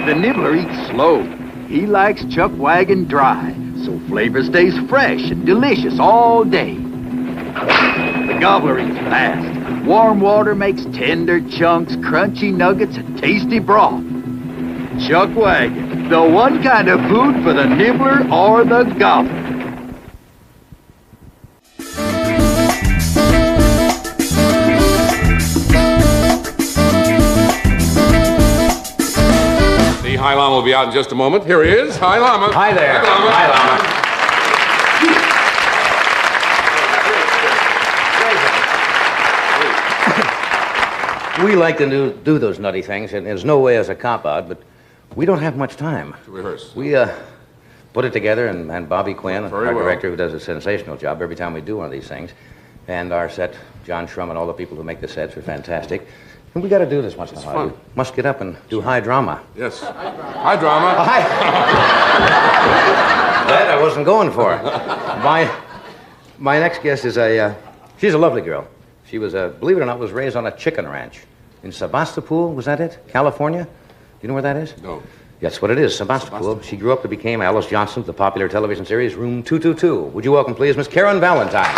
The nibbler eats slow. He likes chuck wagon dry, so flavor stays fresh and delicious all day. The gobbler eats fast. Warm water makes tender chunks, crunchy nuggets, and tasty broth. Chuck wagon, the one kind of food for the nibbler or the gobbler. The High Lama will be out in just a moment. Here he is, High Lama. Hi there. Hi, Lama. We like to do those nutty things, and there's no way as a cop-out, but we don't have much time. To rehearse. We put it together, and Bobby Quinn, our well. director, who does a sensational job every time we do one of these things, and our set, John Shrum, and all the people who make the sets are fantastic. And we got to do this once in a while. We must get up and do high drama. Yes. High drama. That I wasn't going for. My next guest is she's a lovely girl. She was, believe it or not, was raised on a chicken ranch in Sebastopol, was that it? California? Do you know where that is? No. That's what it is, Sebastopol. She grew up and became Alice Johnson of the popular television series Room 222. Would you welcome, please, Miss Karen Valentine?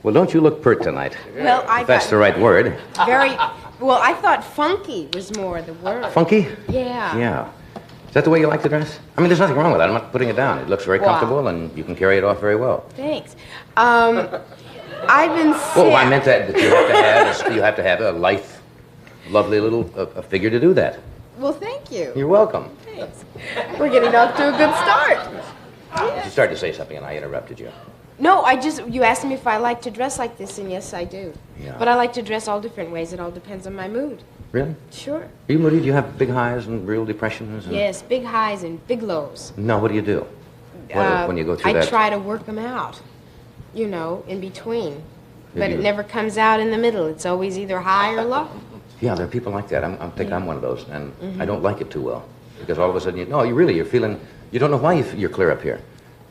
Well, don't you look pert tonight? Well, if that's the right word. Well, I thought funky was more the word. Funky? Yeah. Yeah. Is that the way you like to dress? I mean, there's nothing wrong with that. I'm not putting it down. It looks very comfortable, and you can carry it off very well. Thanks. I've been sick. Well, I meant that you have to have a lithe, lovely little figure to do that. Well, thank you. You're welcome. Thanks. We're getting off to a good start. You started to say something, and I interrupted you. No, you asked me if I like to dress like this, and yes, I do. Yeah. But I like to dress all different ways. It all depends on my mood. Really? Sure. Are you moody? Do you have big highs and real depressions? And... Yes, big highs and big lows. No, what do you do? When you go through that? I try to work them out, you know, in between. Yeah, But you- it never comes out in the middle. It's always either high or low. Yeah, there are people like that. I think I'm one of those, and I don't like it too well. Because all of a sudden, you're feeling, you don't know why you're clear up here.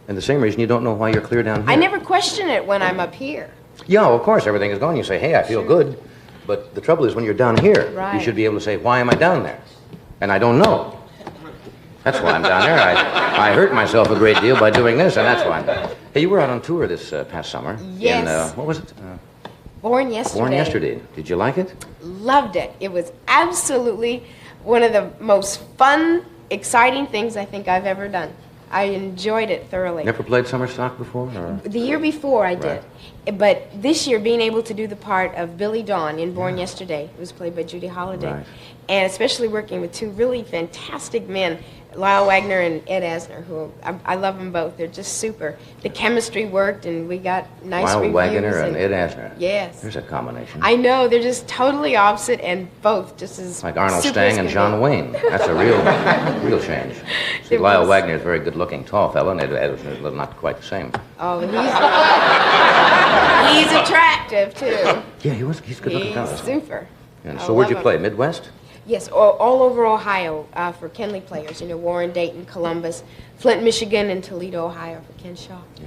And the same reason you don't know why you're clear down here. I never question it when I'm up here. Yeah, of course, everything is going. You say, hey, I feel good. But the trouble is when you're down here, you Right. should be able to say, why am I down there? And I don't know. That's why I'm down there. I hurt myself a great deal by doing this, and that's why. Hey, you were out on tour this past summer. Yes. In, what was it? Born yesterday. Born Yesterday. Did you like it? Loved it. It was absolutely one of the most fun, exciting things I think I've ever done. I enjoyed it thoroughly. Never played summer stock before? Or? The year before I did. But this year, being able to do the part of Billy Dawn in Born Yesterday, it was played by Judy Holliday, Right. and especially working with two really fantastic men, Lyle Wagner and Ed Asner, who I love them both. They're just super. The chemistry worked, and we got nice Lyle reviews. Wagner and Ed Asner. Yes. There's a combination. I know, they're just totally opposite, and both just as Like Arnold super Stang and as John can Wayne. That's a real change. See, It Lyle was- Wagner is a very good-looking, tall fellow, and Ed Asner is not quite the same. be. Oh, he's attractive too. Yeah, he's a good-looking He's fellow. super. And I so where'd you love play? him. Midwest? Yes, all over Ohio for Kenley Players. You know, Warren, Dayton, Columbus, Flint, Michigan, and Toledo, Ohio for Ken Shaw. Yeah.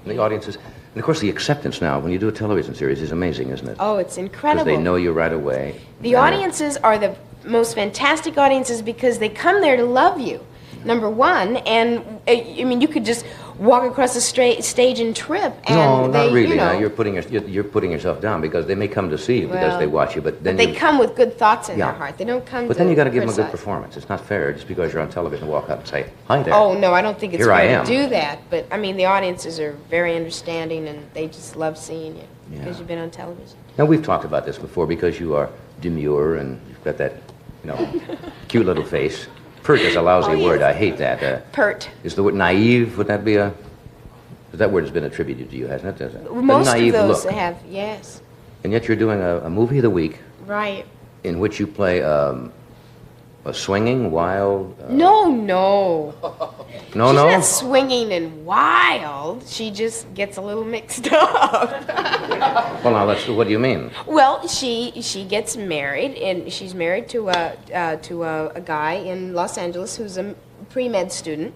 And the audiences, and of course the acceptance now when you do a television series is amazing, isn't it? Oh, it's Because incredible. they know you right away. The audiences are the most fantastic audiences because they come there to love you, number one. And, I mean, you could just walk across the stage and trip. And No, they, not really. You know, Now you're putting yourself down because they may come to see you because Well, they watch you, but then they you, come with good thoughts in Yeah. their heart. They don't come but to then you got to give them a good criticize. performance. It's not fair just because you're on television to walk up and say, "Hi there." Oh, no, I don't think it's Here I fair am. to do that. But, I mean, the audiences are very understanding, and they just love seeing you because you've been on television. Now we've talked about this before because you are demure and you've got that, cute little face. Pert is a lousy Oh, yes. word. I hate that. Pert. Is the word naive? Would that be a? That word has been attributed to you, hasn't it? A Most of naive those look. have, yes. And yet you're doing a movie of the week Right. in which you play a swinging, wild. No. No, She's no. not swinging and wild. She just gets a little mixed up. Well, now what do you mean? Well, she gets married, and she's married to a guy in Los Angeles who's a pre-med student,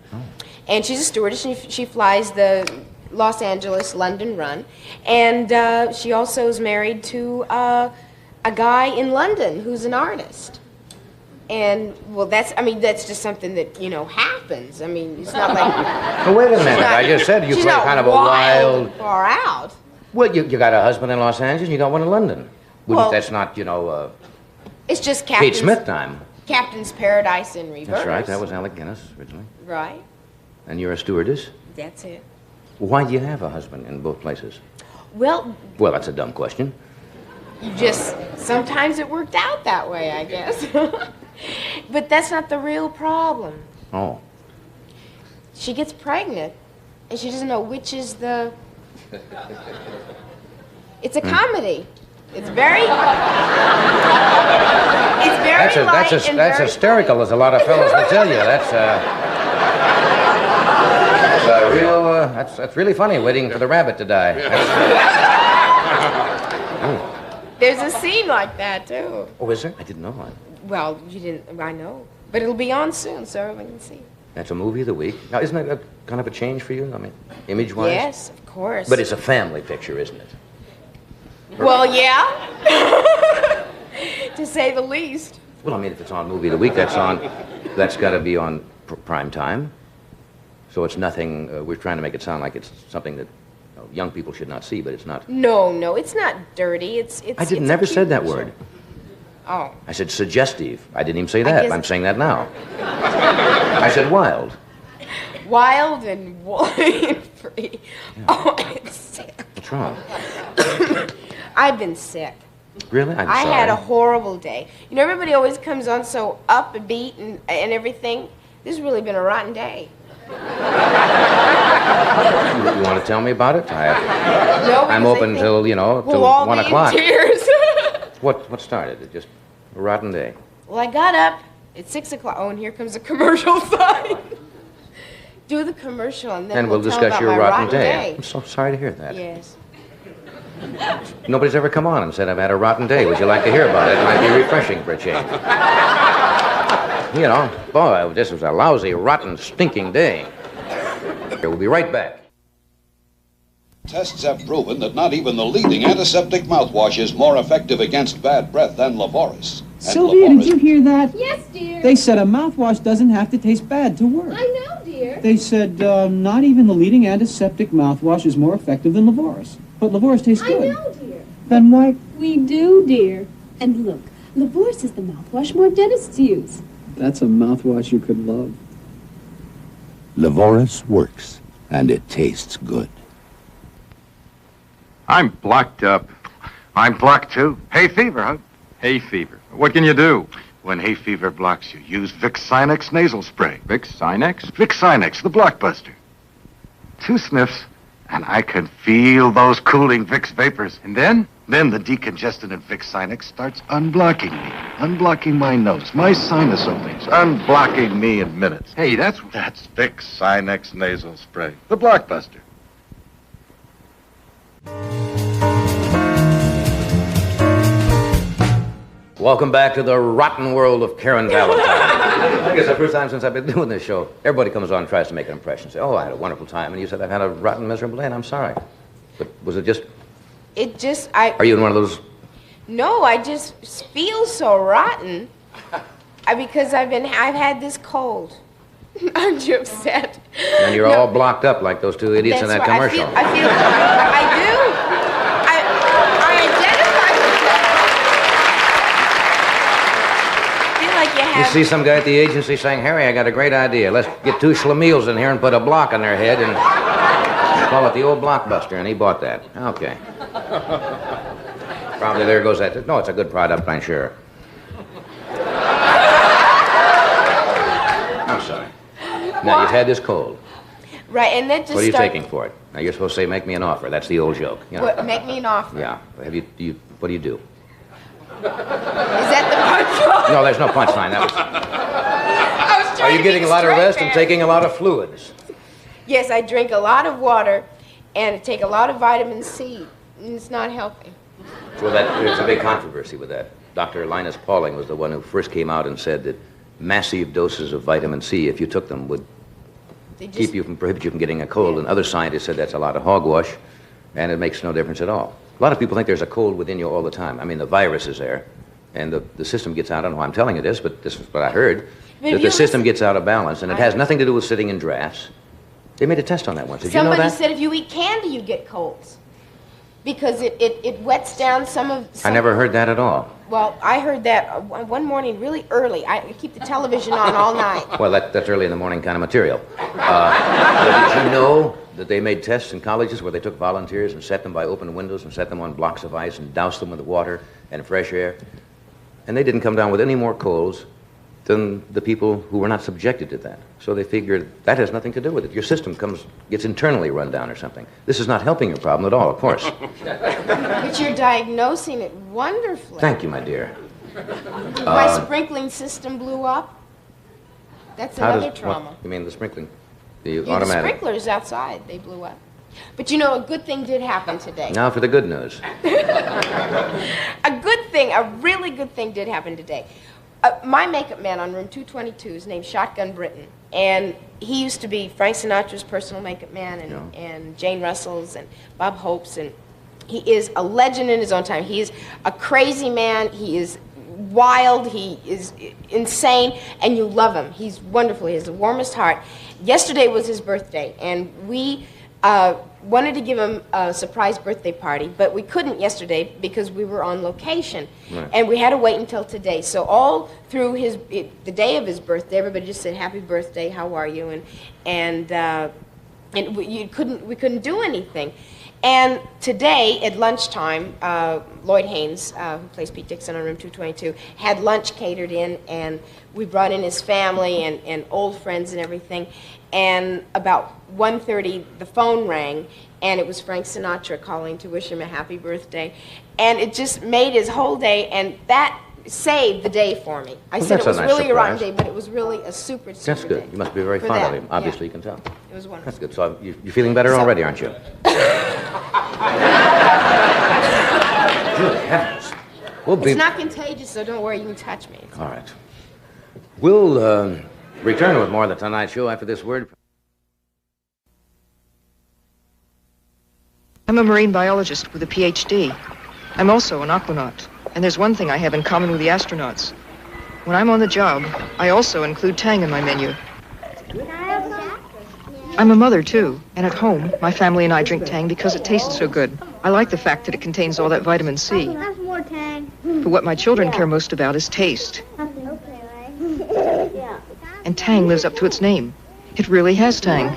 and she's a stewardess. And she flies the Los Angeles-London run, and she also is married to a guy in London who's an artist. And well, that's just something that happens. I mean, it's not like. Oh, wait a minute! I just said you she's play not kind of a wild wild. far out. Well, you got a husband in Los Angeles, and you got one in London. Well, That's not It's just Kate Captain's, Smith time. Captain's Paradise in reverse. That's right. That was Alec Guinness originally. Right. And you're a stewardess. That's it. Why do you have a husband in both places? Well, Well, that's a dumb question. sometimes it worked out that way, I guess. But that's not the real problem. Oh. She gets pregnant, and she doesn't know which is the. It's a comedy. It's very. It's very light That's and very hysterical, as a lot of fellows will tell you. That's a real. That's really funny. Waiting for the rabbit to die. There's a scene like that too. Oh, is there? I didn't know that. Well, you didn't. I know, but it'll be on soon, so everyone can see. That's a movie of the week. Now, isn't that kind of a change for you? I mean, image-wise. Yes, of course. But it's a family picture, isn't it? Well, yeah. To say the least. Well, I mean, if it's on movie of the week, that's got to be on prime time. So it's nothing. We're trying to make it sound like it's something that young people should not see, but it's not. No, it's not dirty. It's. I never said that word. Oh. I said suggestive. I didn't even say that. I'm saying that now. I said wild. Wild and free. Yeah. Oh, I'm sick. What's wrong? I've been sick. Really? I'm I sorry. had a horrible day. Everybody always comes on so upbeat and everything. This has really been a rotten day. You want to tell me about it? No, I'm open till till we'll all 1 be in o'clock. tears. What started it? Just A rotten day. Well, I got up at 6 o'clock. Oh, and here comes a commercial sign. Do the commercial, and then We'll tell discuss about your my rotten day. day. I'm so sorry to hear that. Yes. Nobody's ever come on and said, I've had a rotten day. Would you like to hear about it? It might be refreshing for a change. You know, boy, this was a lousy, rotten, stinking day. We'll be right back. Tests have proven that not even the leading antiseptic mouthwash is more effective against bad breath than Lavoris. Sylvia, did you hear that? Yes, dear. They said a mouthwash doesn't have to taste bad to work. I know, dear. They said not even the leading antiseptic mouthwash is more effective than Lavoris. But Lavoris tastes good. I know, dear. Then why? We do, dear. And look, Lavoris is the mouthwash more dentists use. That's a mouthwash you could love. Lavoris works, and it tastes good. I'm blocked up. I'm blocked too. Hay fever, huh? Hay fever. What can you do? When hay fever blocks you, use Vicks Sinex nasal spray. Vicks Sinex? Vicks Sinex, the blockbuster. 2 sniffs, and I can feel those cooling Vicks vapors. And then? Then the decongestant in Vicks Sinex starts unblocking me. Unblocking my nose, my sinus openings. Unblocking me in minutes. Hey, that's Vicks Sinex nasal spray. The blockbuster. Welcome back to the rotten world of Karen Valentine. I guess the first time since I've been doing this show, everybody comes on and tries to make an impression. Say, oh, I had a wonderful time. And you said, I've had a rotten, miserable day, and I'm sorry. But was it just... Are you in one of those... No, I just feel so rotten because I've had this cold. Aren't you upset? And you're all blocked up like those 2 idiots in that commercial. I do. I identify with that. I feel like you have... You see some guy at the agency saying, Harry, I got a great idea. Let's get 2 schlemiels in here and put a block on their head and call it the old Blockbuster. And he bought that. Okay. Probably there goes that. No, it's a good product, I'm sure. I'm sorry. Now, you've had this cold. Right, and then just What are you taking for it? Now, you're supposed to say, make me an offer. That's the old joke. You know. Make me an offer. Yeah. What do you do? Is that the punchline? No, there's no punchline. That was... Are you getting a lot of rest and taking a lot of fluids? Yes, I drink a lot of water and take a lot of vitamin C, and it's not helping. Well, there's a big controversy with that. Dr. Linus Pauling was the one who first came out and said that massive doses of vitamin C, if you took them, would prohibit you from getting a cold. And other scientists said that's a lot of hogwash, and it makes no difference at all. A lot of people think there's a cold within you all the time. I mean, the virus is there, and the system gets out. I don't know why I'm telling you this, but this is what I heard, that the system gets out of balance, and it has nothing to do with sitting in drafts. They made a test on that once. Did you know that? Somebody said if you eat candy, you get colds. Because it wets down some of... I never heard that at all. Well, I heard that one morning really early. I keep the television on all night. Well, that's early in the morning kind of material. Did you know that they made tests in colleges where they took volunteers and set them by open windows and set them on blocks of ice and doused them with water and fresh air? And they didn't come down with any more colds than the people who were not subjected to that. So they figured that has nothing to do with it. Your system gets internally run down or something. This is not helping your problem at all, of course. But you're diagnosing it wonderfully. Thank you, my dear. My sprinkling system blew up. That's another trauma. What, you mean the sprinkling? The sprinklers outside, they blew up. But you know, a good thing did happen today. Now for the good news. A really good thing did happen today. My makeup man on room 222 is named Shotgun Britton, and he used to be Frank Sinatra's personal makeup man and Jane Russell's and Bob Hope's, and he is a legend in his own time. He is a crazy man. He is wild. He is insane, and you love him. He's wonderful. He has the warmest heart. Yesterday was his birthday, and we wanted to give him a surprise birthday party, but we couldn't yesterday because we were on location. Right. And we had to wait until today. So all through the day of his birthday, everybody just said, "Happy birthday, how are you?" And we couldn't do anything. And today at lunchtime, Lloyd Haynes, who plays Pete Dixon on room 222, had lunch catered in, and we brought in his family and old friends and everything. And about 1:30, the phone rang, and it was Frank Sinatra calling to wish him a happy birthday. And it just made his whole day, and that saved the day for me. I Well, said that's it was a nice really a rotten surprise. day, but it was really a super That's good. day You must be very for fond of that, him. Obviously, yeah. you can tell. It was wonderful. That's good. So you're feeling better already, aren't you? Good heavens. We'll be... It's not contagious, so don't worry, you can touch me. All right. We'll return with more of the Tonight Show after this word. I'm a marine biologist with a PhD. I'm also an aquanaut. And there's one thing I have in common with the astronauts. When I'm on the job, I also include Tang in my menu. I'm a mother, too. And at home, my family and I drink Tang because it tastes so good. I like the fact that it contains all that vitamin C. That's more Tang. But what my children care most about is taste. And Tang lives up to its name. It really has Tang.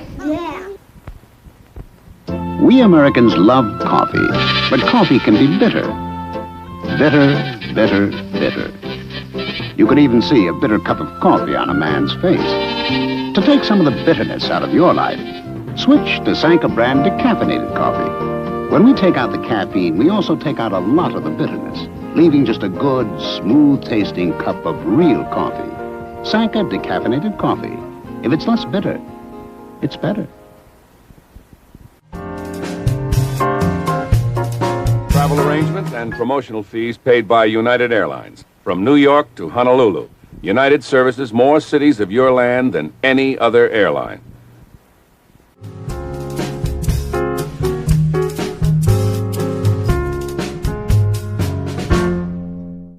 We Americans love coffee, but coffee can be bitter. Bitter, bitter, bitter. You could even see a bitter cup of coffee on a man's face. To take some of the bitterness out of your life, switch to Sanka brand decaffeinated coffee. When we take out the caffeine, we also take out a lot of the bitterness, leaving just a good, smooth-tasting cup of real coffee. Sanka decaffeinated coffee. If it's less bitter, it's better. Travel arrangements and promotional fees paid by United Airlines. From New York to Honolulu, United services more cities of your land than any other airline.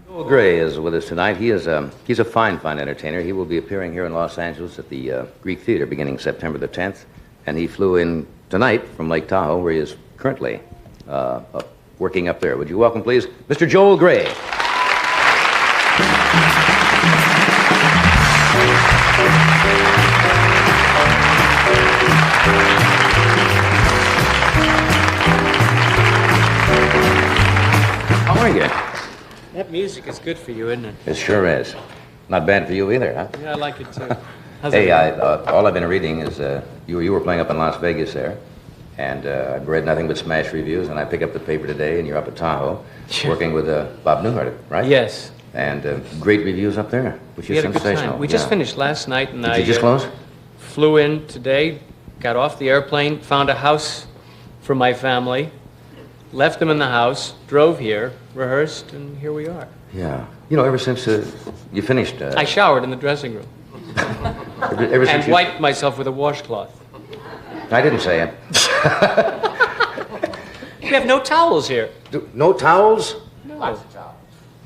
Joel Gray is with us tonight. He's a fine entertainer. He will be appearing here in Los Angeles at the Greek Theater beginning September the 10th. And he flew in tonight from Lake Tahoe, where he is currently working up there. Would you welcome, please, Mr. Joel Gray? How are you? That music is good for you, isn't it? It sure is. Not bad for you either, huh? Yeah, I like it too. Hey, all I've been reading is you were playing up in Las Vegas there, and I've read nothing but smash reviews, and I pick up the paper today, and you're up at Tahoe, working with Bob Newhart, right? Yes. And great reviews up there, which We is had a good sensational. time. We just finished last night, and Did you just close? Flew in today, got off the airplane, found a house for my family, left them in the house, drove here, rehearsed, and here we are. Yeah. You know, ever since you finished... I showered in the dressing room. ever since And wiped myself with a washcloth. I didn't say it. We have no towels here. No towels? No.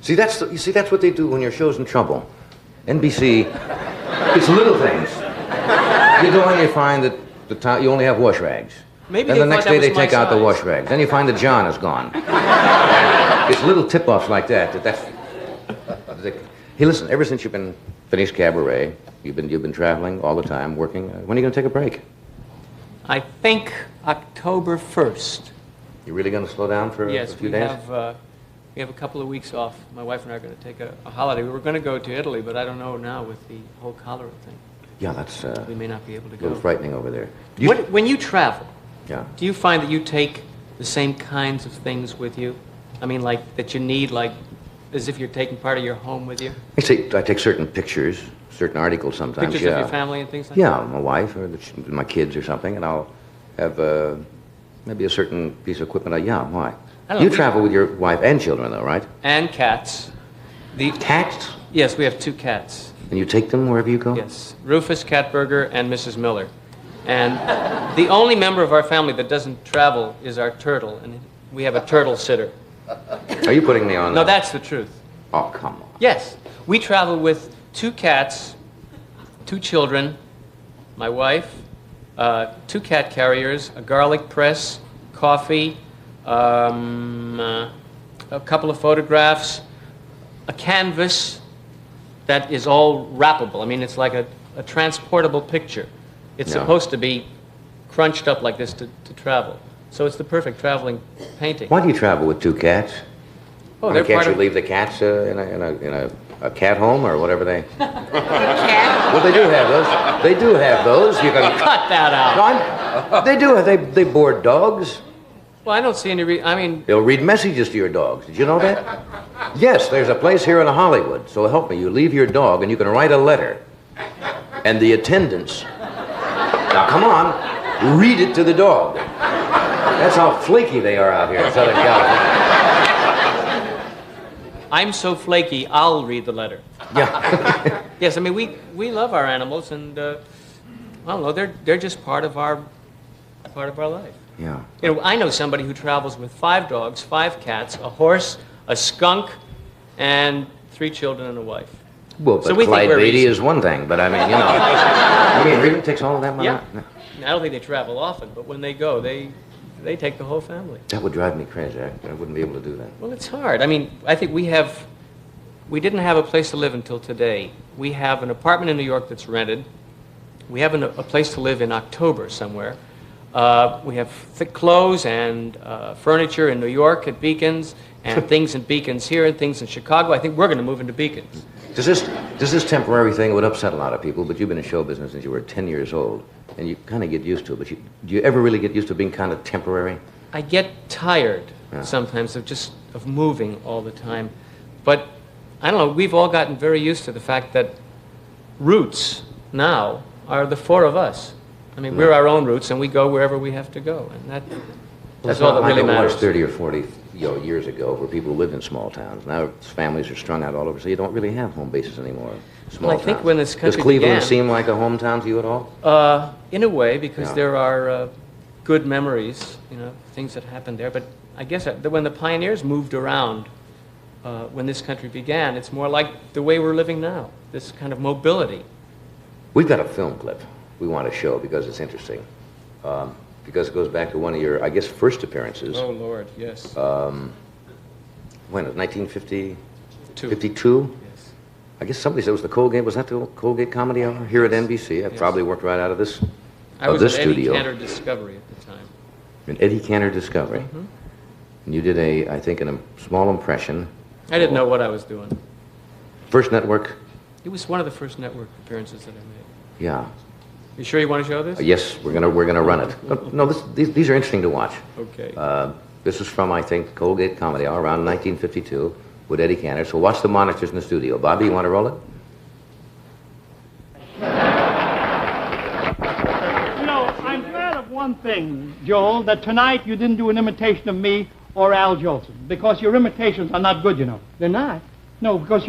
See, that's what they do when your show's in trouble. NBC, it's little things. You go and you find that you only have wash rags. Maybe then they the next thought day that they was my take out the size. wash rags. Then you find that John is gone. It's little tip-offs like that. Hey, listen. Ever since you've been finished Cabaret, you've been traveling all the time, working. When are you going to take a break? I think October 1st. You really going to slow down for a few days? We have a couple of weeks off. My wife and I are going to take a holiday. We were going to go to Italy, but I don't know now with the whole cholera thing. Yeah, that's we may not be able to a go. little frightening over there. When you travel, yeah. do you find that you take the same kinds of things with you? I mean, like that you need, like as if you're taking part of your home with you? I take certain pictures, certain articles sometimes. Pictures of your family and things like yeah, that? my wife or my kids or something, and I'll have maybe a certain piece of equipment. Why? I don't know, You travel with your wife and children, though, right? And cats. Cats? Yes, we have 2 cats. And you take them wherever you go? Yes, Rufus Catburger and Mrs. Miller. And the only member of our family that doesn't travel is our turtle, and we have a turtle sitter. Are you putting me on? No, that's the truth. Oh, come on. Yes, we travel with 2 cats, 2 children, my wife, 2 cat carriers, a garlic press, coffee, a couple of photographs, a canvas that is all wrappable. I mean, it's like a transportable picture. It's supposed to be crunched up like this to travel. So it's the perfect traveling painting. Why do you travel with 2 cats? Oh, they're can't part you of... leave the cats in a cat home or whatever they... Well, they do have those. They do have those. You can cut that out. No, they do. They board dogs. Well, I don't see any reason. I mean, They'll read messages to your dogs. Did you know that? Yes, there's a place here in Hollywood. So help me, you leave your dog and you can write a letter. And the attendants, now come on, read it to the dog. That's how flaky they are out here in Southern California. I'm so flaky, I'll read the letter. Yeah. Yes, I mean, we love our animals, and I don't know, they're just part of our life. Yeah. You know, I know somebody who travels with 5 dogs, 5 cats, a horse, a skunk, and 3 children and a wife. Well, but So we think Clyde we're Beatty easy. is one thing, but I mean, you know. I mean, really takes all of that money? Yeah. No. I don't think they travel often, but when they go, they take the whole family. That would drive me crazy. I wouldn't be able to do that. Well, it's hard. I mean, I think we didn't have a place to live until today. We have an apartment in New York that's rented. We have a place to live in October somewhere. We have thick clothes and furniture in New York at Beacons, and things in Beacons here and things in Chicago. I think we're going to move into Beacons. Does this temporary thing would upset a lot of people, but you've been in show business since you were 10 years old, and you kind of get used to it, but do you ever really get used to being kind of temporary? I get tired sometimes of moving all the time. But I don't know, we've all gotten very used to the fact that roots now are the 4 of us. I mean, we're our own roots, and we go wherever we have to go, and that's all that really matters. It was 30 or 40 years ago where people lived in small towns. Now families are strung out all over, so you don't really have home bases anymore. Small Well, I think towns. when this country Does Cleveland began- seem like a hometown to you at all? In a way, because Yeah. there are good memories, you know, things that happened there. But I guess when the pioneers moved around, when this country began, it's more like the way we're living now, this kind of mobility. We've got a film clip we want to show because it's interesting. Because it goes back to one of your, I guess, first appearances. Oh, Lord, yes. When? 1952? 52? Yes. I guess somebody said it was the Colgate. Was that the Colgate Comedy Hour here at NBC? I probably worked right out of this I was this at Eddie studio. Cantor Discovery at the time. In Eddie Cantor Discovery. Mhm. And you did I think, a small impression. I didn't know what I was doing. First network? It was one of the first network appearances that I made. Yeah. You sure you want to show this? Yes, we're gonna run it. No, these are interesting to watch. Okay. This is from, I think, Colgate Comedy Hour around 1952 with Eddie Cantor. So watch the monitors in the studio. Bobby, you want to roll it? You know, I'm glad of one thing, Joel, that tonight you didn't do an imitation of me or Al Jolson, because your imitations are not good, you know. They're not? No, because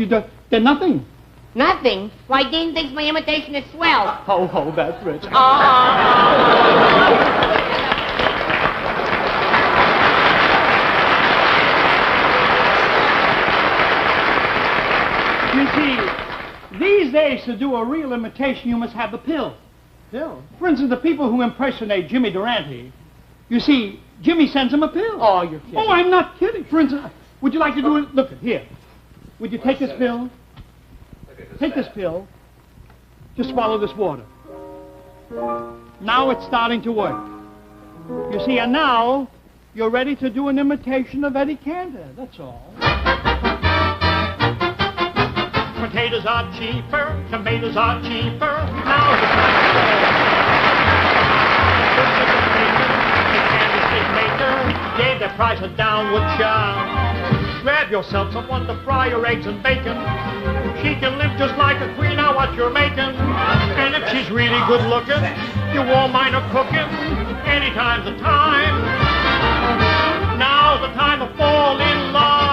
they're nothing. Nothing? Why, Dean thinks my imitation is swell. Ho, that's rich. You see, these days to do a real imitation, you must have the pill. Pill? For instance, the people who impersonate Jimmy Durante, you see, Jimmy sends him a pill. Oh, you're kidding. Oh, I'm not kidding. For instance, would you like to do it? Look, here. Would you take this pill? Take this pill. Just swallow this water. Now it's starting to work. You see, and now you're ready to do an imitation of Eddie Cantor. That's all. Potatoes are cheaper, tomatoes are cheaper. Now the candlestick maker gave the price a downward shout. Grab yourself someone to fry your eggs and bacon. She can live just like a queen, now what you're making. And if she's really good looking, you won't mind her cooking. Anytime's the time. Now's the time to fall in love.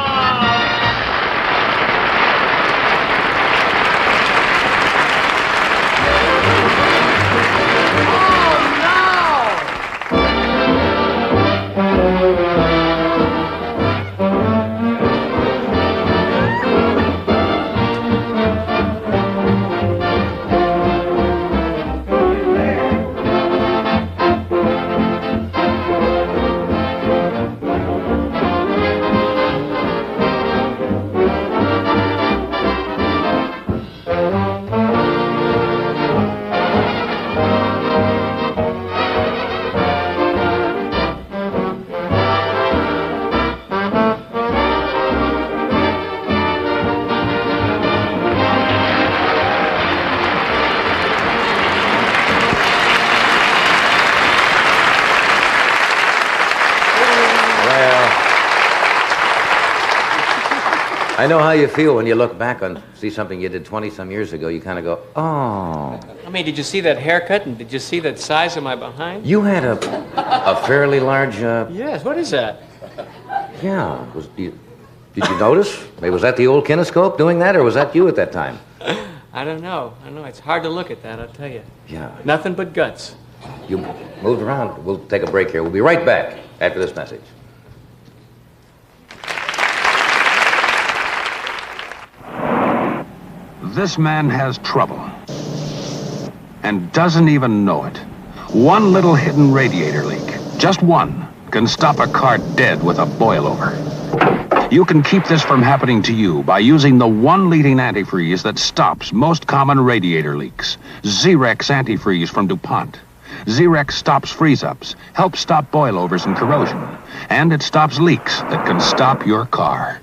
I know how you feel when you look back on, see something you did 20-some years ago. You kind of go, oh. I mean, did you see that haircut and did you see that size of my behind? You had a fairly large, Yes, what is that? yeah. Did you notice? Maybe was that the old kinescope doing that, or was that you at that time? I don't know. It's hard to look at that, I'll tell you. Yeah. Nothing but guts. You moved around. We'll take a break here. We'll be right back after this message. This man has trouble and doesn't even know it. One little hidden radiator leak, just one, can stop a car dead with a boilover. You can keep this from happening to you by using the one leading antifreeze that stops most common radiator leaks. Zerex antifreeze from DuPont. Zerex stops freeze-ups, helps stop boilovers and corrosion, and it stops leaks that can stop your car.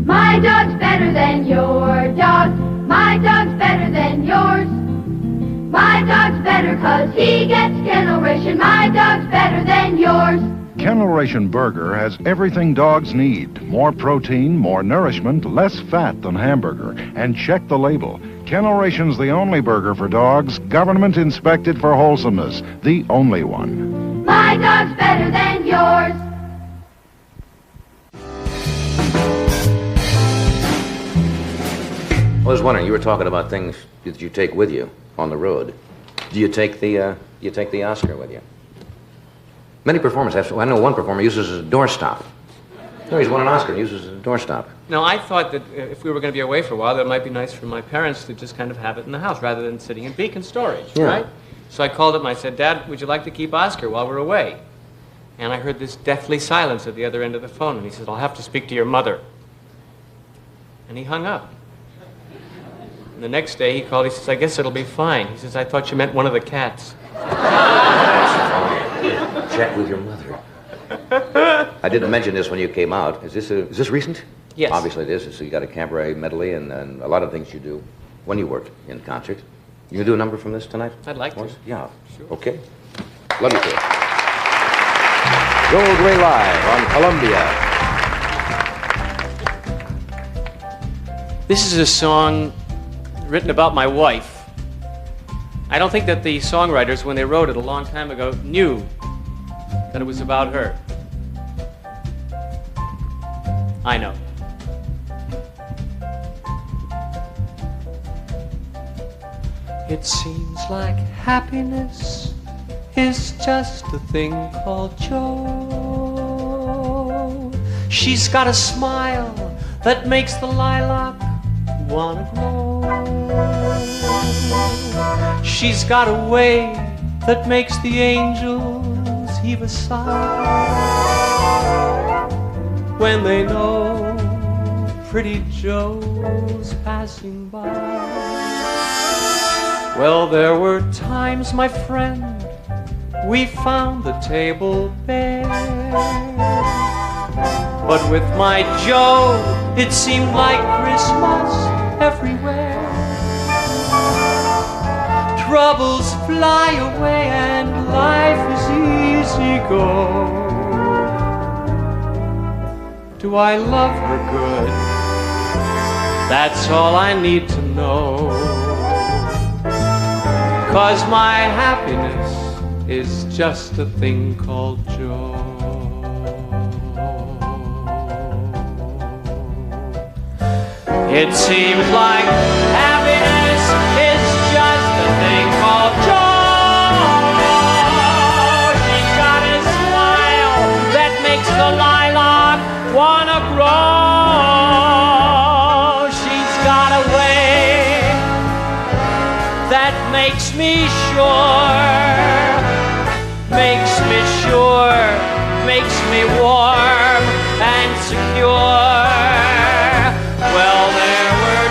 My dog's better than your dog. My dog's better than yours. My dog's better 'cause he gets kennel ration. My dog's better than yours. Kennel Ration Burger has everything dogs need. More protein, more nourishment, less fat than hamburger. And check the label. Kennel Ration's the only burger for dogs, government inspected for wholesomeness. The only one. My dog's better than yours. I was wondering, you were talking about things that you take with you on the road. Do you take the Oscar with you? Many performers have. I know one performer uses it as a doorstop. No, he's won an Oscar and uses it as a doorstop. No, I thought that if we were going to be away for a while, that it might be nice for my parents to just kind of have it in the house rather than sitting in beacon storage, Yeah. right? So I called him and I said, Dad, would you like to keep Oscar while we're away? And I heard this deathly silence at the other end of the phone, and he said, I'll have to speak to your mother. And he hung up. And the next day he called, he says, I guess it'll be fine. He says, I thought you meant one of the cats. Check with your mother. I didn't mention this when you came out. Is this recent? Yes. Obviously it is. So you got a cabaret medley and a lot of things you do when you work in concert. You gonna do a number from this tonight? I'd like to. Yeah. Sure. Okay. Love you too. Joel Gray Live on Columbia. This is a song written about my wife. I don't think that the songwriters, when they wrote it a long time ago, knew that it was about her. I know. It seems like happiness is just a thing called joy. She's got a smile that makes the lilac wanna glow. She's got a way that makes the angels heave a sigh when they know pretty Joe's passing by. Well, there were times, my friend, we found the table bare, but with my Joe it seemed like Christmas everywhere. Troubles fly away and life is easy go. Do I love her good? That's all I need to know. 'Cause my happiness is just a thing called joy. It seems like happiness is just a thing called joy. She's got a smile that makes the lilac wanna grow. She's got a way that makes me sure, makes me warm and secure. Well, there were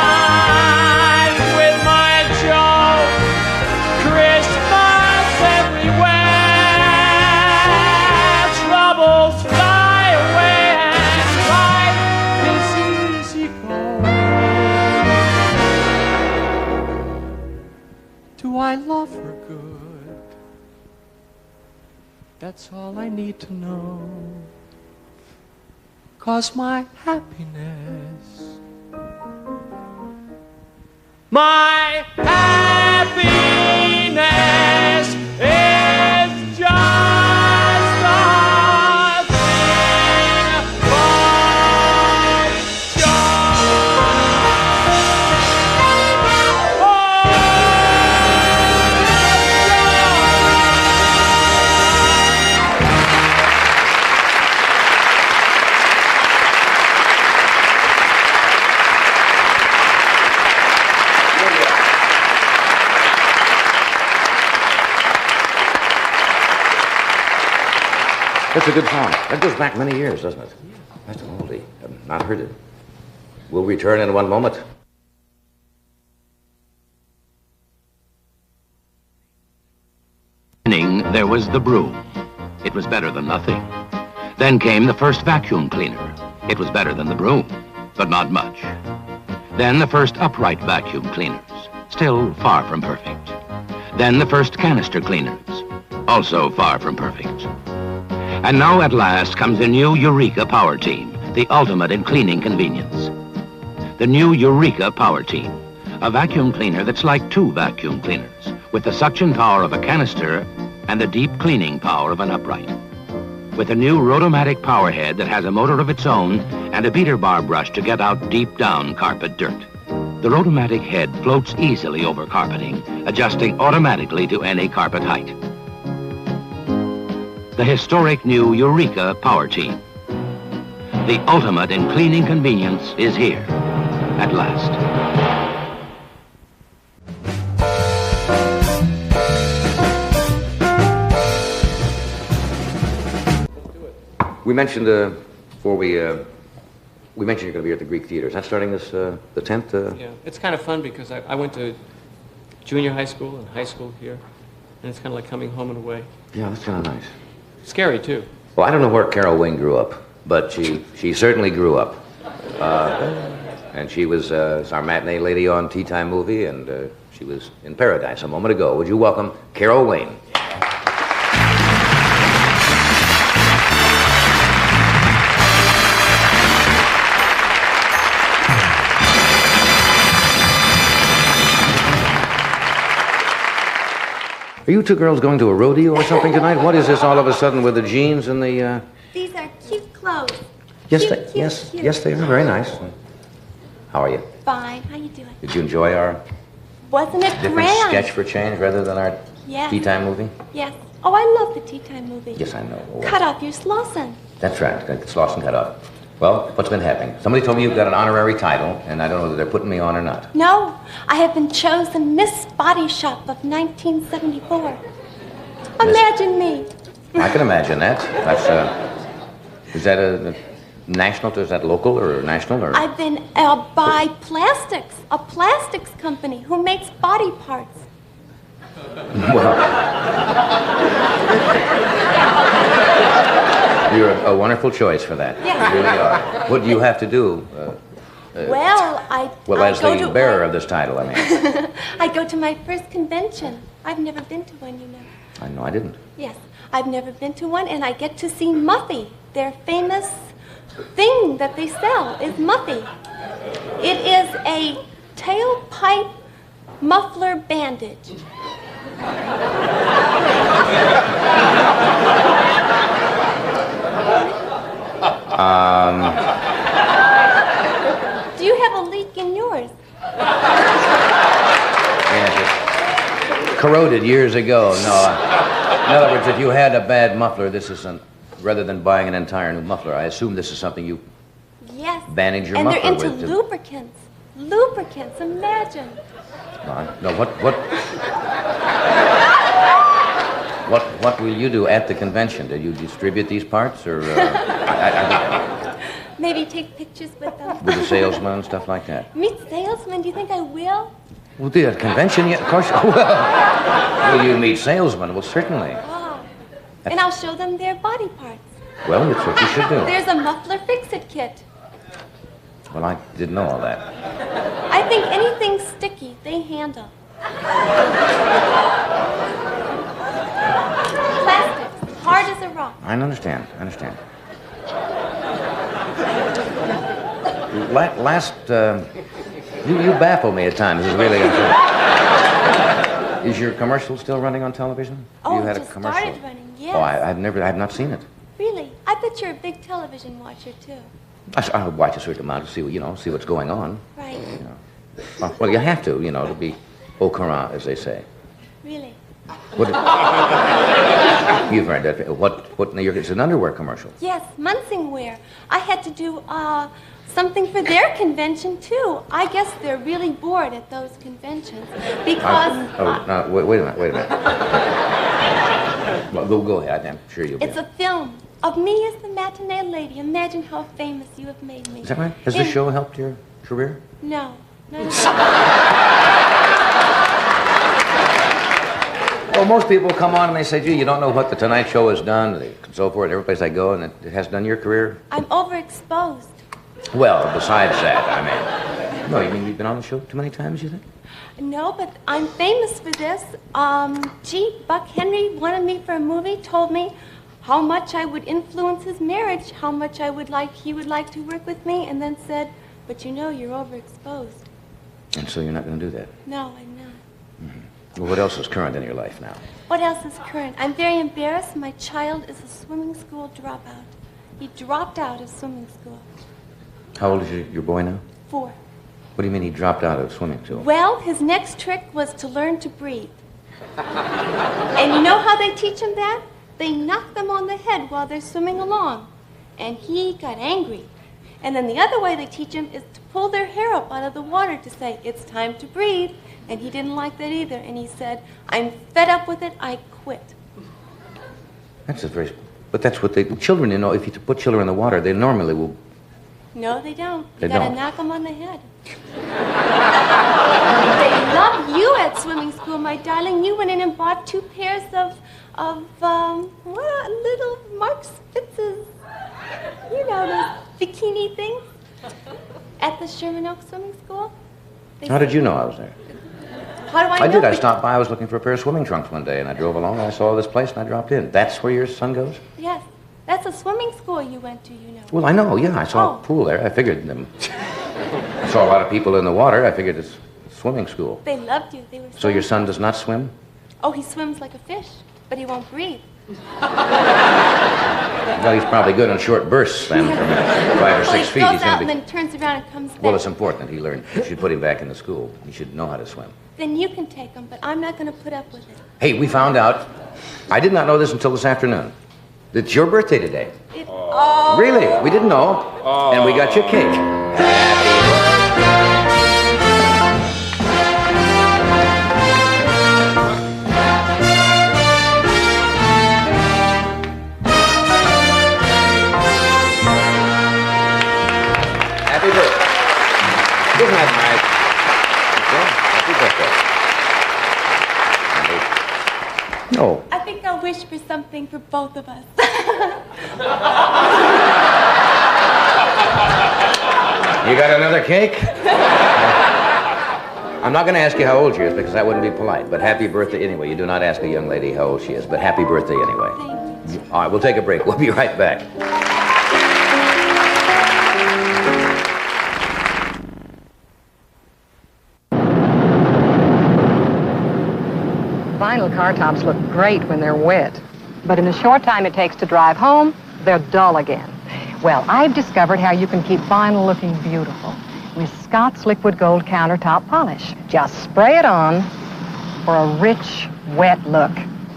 times with my Joe, Christmas everywhere, troubles fly away and life is easy going. Do Do I love her good? That's all I need to know. 'Cause my happiness is just a thing of That's a good song. That goes back many years, doesn't it? That's an oldie. I've not heard it. We'll return in one moment. There was the broom. It was better than nothing. Then came the first vacuum cleaner. It was better than the broom, but not much. Then the first upright vacuum cleaners, still far from perfect. Then the first canister cleaners, also far from perfect. And now at last comes the new Eureka Power Team, the ultimate in cleaning convenience. The new Eureka Power Team, a vacuum cleaner that's like two vacuum cleaners, with the suction power of a canister and the deep cleaning power of an upright. With a new Rotomatic power head that has a motor of its own and a beater bar brush to get out deep down carpet dirt. The Rotomatic head floats easily over carpeting, adjusting automatically to any carpet height. The historic new Eureka Power Team. The ultimate in cleaning convenience is here, at last. We mentioned before we mentioned you're going to be at the Greek Theater. Is that starting this the 10th? Yeah, it's kind of fun because I went to junior high school and high school here, and it's kind of like coming home and away. Yeah, that's kind of nice. Scary too. Well, I don't know where Carol Wayne grew up, but she certainly grew up. And she was our matinee lady on Tea Time Movie, and she was in Paradise a moment ago. Would you welcome Carol Wayne? Are you two girls going to a rodeo or something tonight? What is this all of a sudden with the jeans and the... These are cute clothes. Yes, Cute, cute. yes, they are. Very nice. How are you? Fine. How you doing? Did you enjoy our Wasn't it different grand? sketch for change rather than our Yes. Tea Time Movie? Yes. Oh, I love the Tea Time Movie. Yes, I know. Oh, Cut off your Slauson. That's right. It's lost and cut off. Well, what's been happening? Somebody told me you've got an honorary title, and I don't know whether they're putting me on or not. No, I have been chosen Miss Body Shop of 1974. Imagine me. I can imagine that. That's is that a national? Is that local or national? Or I've been by Plastics, a plastics company who makes body parts. well, you're a wonderful choice for that. Yes. You really are. What do you have to do? Well, I as go the to bearer of this title, I mean. I go to my first convention. I've never been to one, you know. I know I didn't. Yes, I've never been to one, and I get to see Muffy. Their famous thing that they sell is Muffy. It is a tailpipe muffler bandage. Do you have a leak in yours? Yes, it corroded years ago. No. In other words, if you had a bad muffler, this isn't, rather than buying an entire new muffler, I assume this is something you Yes. bandage your and muffler they're into with. lubricants. Lubricants, imagine. No, what will you do at the convention? Do you distribute these parts, or Maybe take pictures with them. with the salesman and stuff like that? Meet salesmen, do you think I will? Well, the convention, yeah, of course. Well, will you meet salesmen? Well, certainly. Oh. And I'll show them their body parts. Well, that's what you should do. There's a muffler fix-it kit. Well, I didn't know all that. I think anything sticky, they handle. Plastic, hard as a rock. I understand. You baffle me at times. It's really unfair. Is your commercial still running on television? Oh, you had it a just commercial. started running, yes. Oh, I've not seen it. Really? I bet you're a big television watcher, too. I watch a certain amount to see what's going on. Right. Well, you have to, to be au courant, as they say. Really? You've heard that. It's an underwear commercial. Yes, Munsingwear. I had to do something for their convention, too. I guess they're really bored at those conventions because... no, wait a minute. Well, go ahead. I'm sure you'll be. It's a film of me as the matinee lady. Imagine how famous you have made me. Is that right? Has the show helped your career? No. Well, most people come on and they say, gee, you don't know what The Tonight Show has done, and so forth, every place I go, and it has done your career? I'm overexposed. Well, besides that, no, you mean you've been on the show too many times, you think? No, but I'm famous for this. Buck Henry wanted me for a movie, told me how much I would influence his marriage, how much he would like to work with me, and then said, but you're overexposed. And so you're not going to do that? No, I'm not. Well, what else is current in your life now? What else is current? I'm very embarrassed. My child is a swimming school dropout. He dropped out of swimming school. How old is your boy now? 4. What do you mean he dropped out of swimming school? Well, his next trick was to learn to breathe. And you know how they teach him that? They knock them on the head while they're swimming along. And he got angry. And then the other way they teach him is to pull their hair up out of the water to say, it's time to breathe. And he didn't like that either. And he said, I'm fed up with it, I quit. But that's what children, if you put children in the water, they normally will. No, they don't. They You gotta don't. knock them on the head. They love you at swimming school, my darling. You went in and bought 2 pairs of little Mark Spitz's, those bikini things at the Sherman Oaks Swimming School. How did you know I was there? How do I know? I did. I stopped by. I was looking for a pair of swimming trunks one day, and I drove along, and I saw this place, and I dropped in. That's where your son goes? Yes. That's a swimming school you went to, Well, I know, yeah. I saw a pool there. I figured them. I saw a lot of people in the water. I figured it's a swimming school. They loved you. They were So your son does not swim? Oh, he swims like a fish, but he won't breathe. Well, he's probably good on short bursts then, from 5 or 6 feet. He goes out and then turns around and comes back. Well, it's important that he learn. You should put him back in the school. He should know how to swim. Then you can take him, but I'm not going to put up with it. Hey, we found out. I did not know this until this afternoon. It's your birthday today. Really? We didn't know. And we got you a cake. Happy birthday. Isn't that nice? Okay. Happy birthday. No. I think I'll wish for something for both of us. You got another cake? I'm not going to ask you how old she is because that wouldn't be polite. But happy birthday anyway. You do not ask a young lady how old she is, but happy birthday anyway. Thank you. All right, we'll take a break. We'll be right back. Vinyl car tops look great when they're wet, but in the short time it takes to drive home, they're dull again. Well, I've discovered how you can keep vinyl looking beautiful with Scott's Liquid Gold Countertop Polish. Just spray it on for a rich, wet look,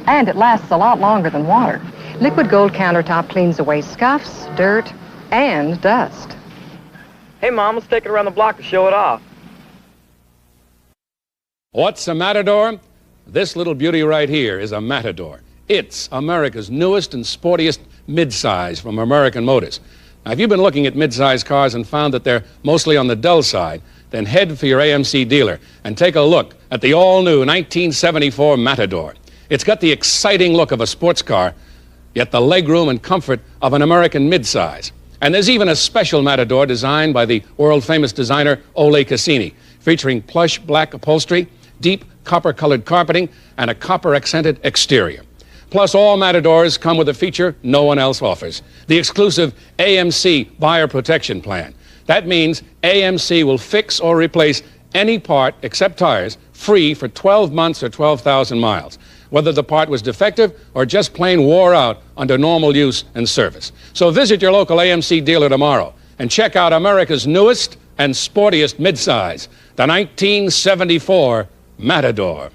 and it lasts a lot longer than water. Liquid Gold Countertop cleans away scuffs, dirt, and dust. Hey, Mom, let's take it around the block to show it off. What's a Matador? This little beauty right here is a Matador. It's America's newest and sportiest midsize from American Motors. Now, if you've been looking at midsize cars and found that they're mostly on the dull side, then head for your AMC dealer and take a look at the all-new 1974 Matador. It's got the exciting look of a sports car, yet the legroom and comfort of an American midsize. And there's even a special Matador designed by the world-famous designer Ole Cassini, featuring plush black upholstery, deep copper-colored carpeting, and a copper-accented exterior. Plus, all Matadors come with a feature no one else offers, the exclusive AMC Buyer Protection Plan. That means AMC will fix or replace any part except tires free for 12 months or 12,000 miles, whether the part was defective or just plain wore out under normal use and service. So visit your local AMC dealer tomorrow and check out America's newest and sportiest midsize, the 1974 Matador.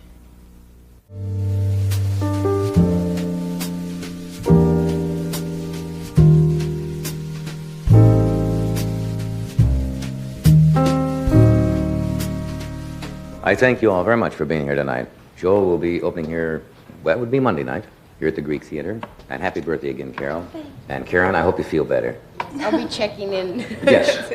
I thank you all very much for being here tonight. Joel will be opening here, well, it would be Monday night, here at the Greek Theater. And happy birthday again, Carol. And Karen, I hope you feel better. I'll be checking in. Yes.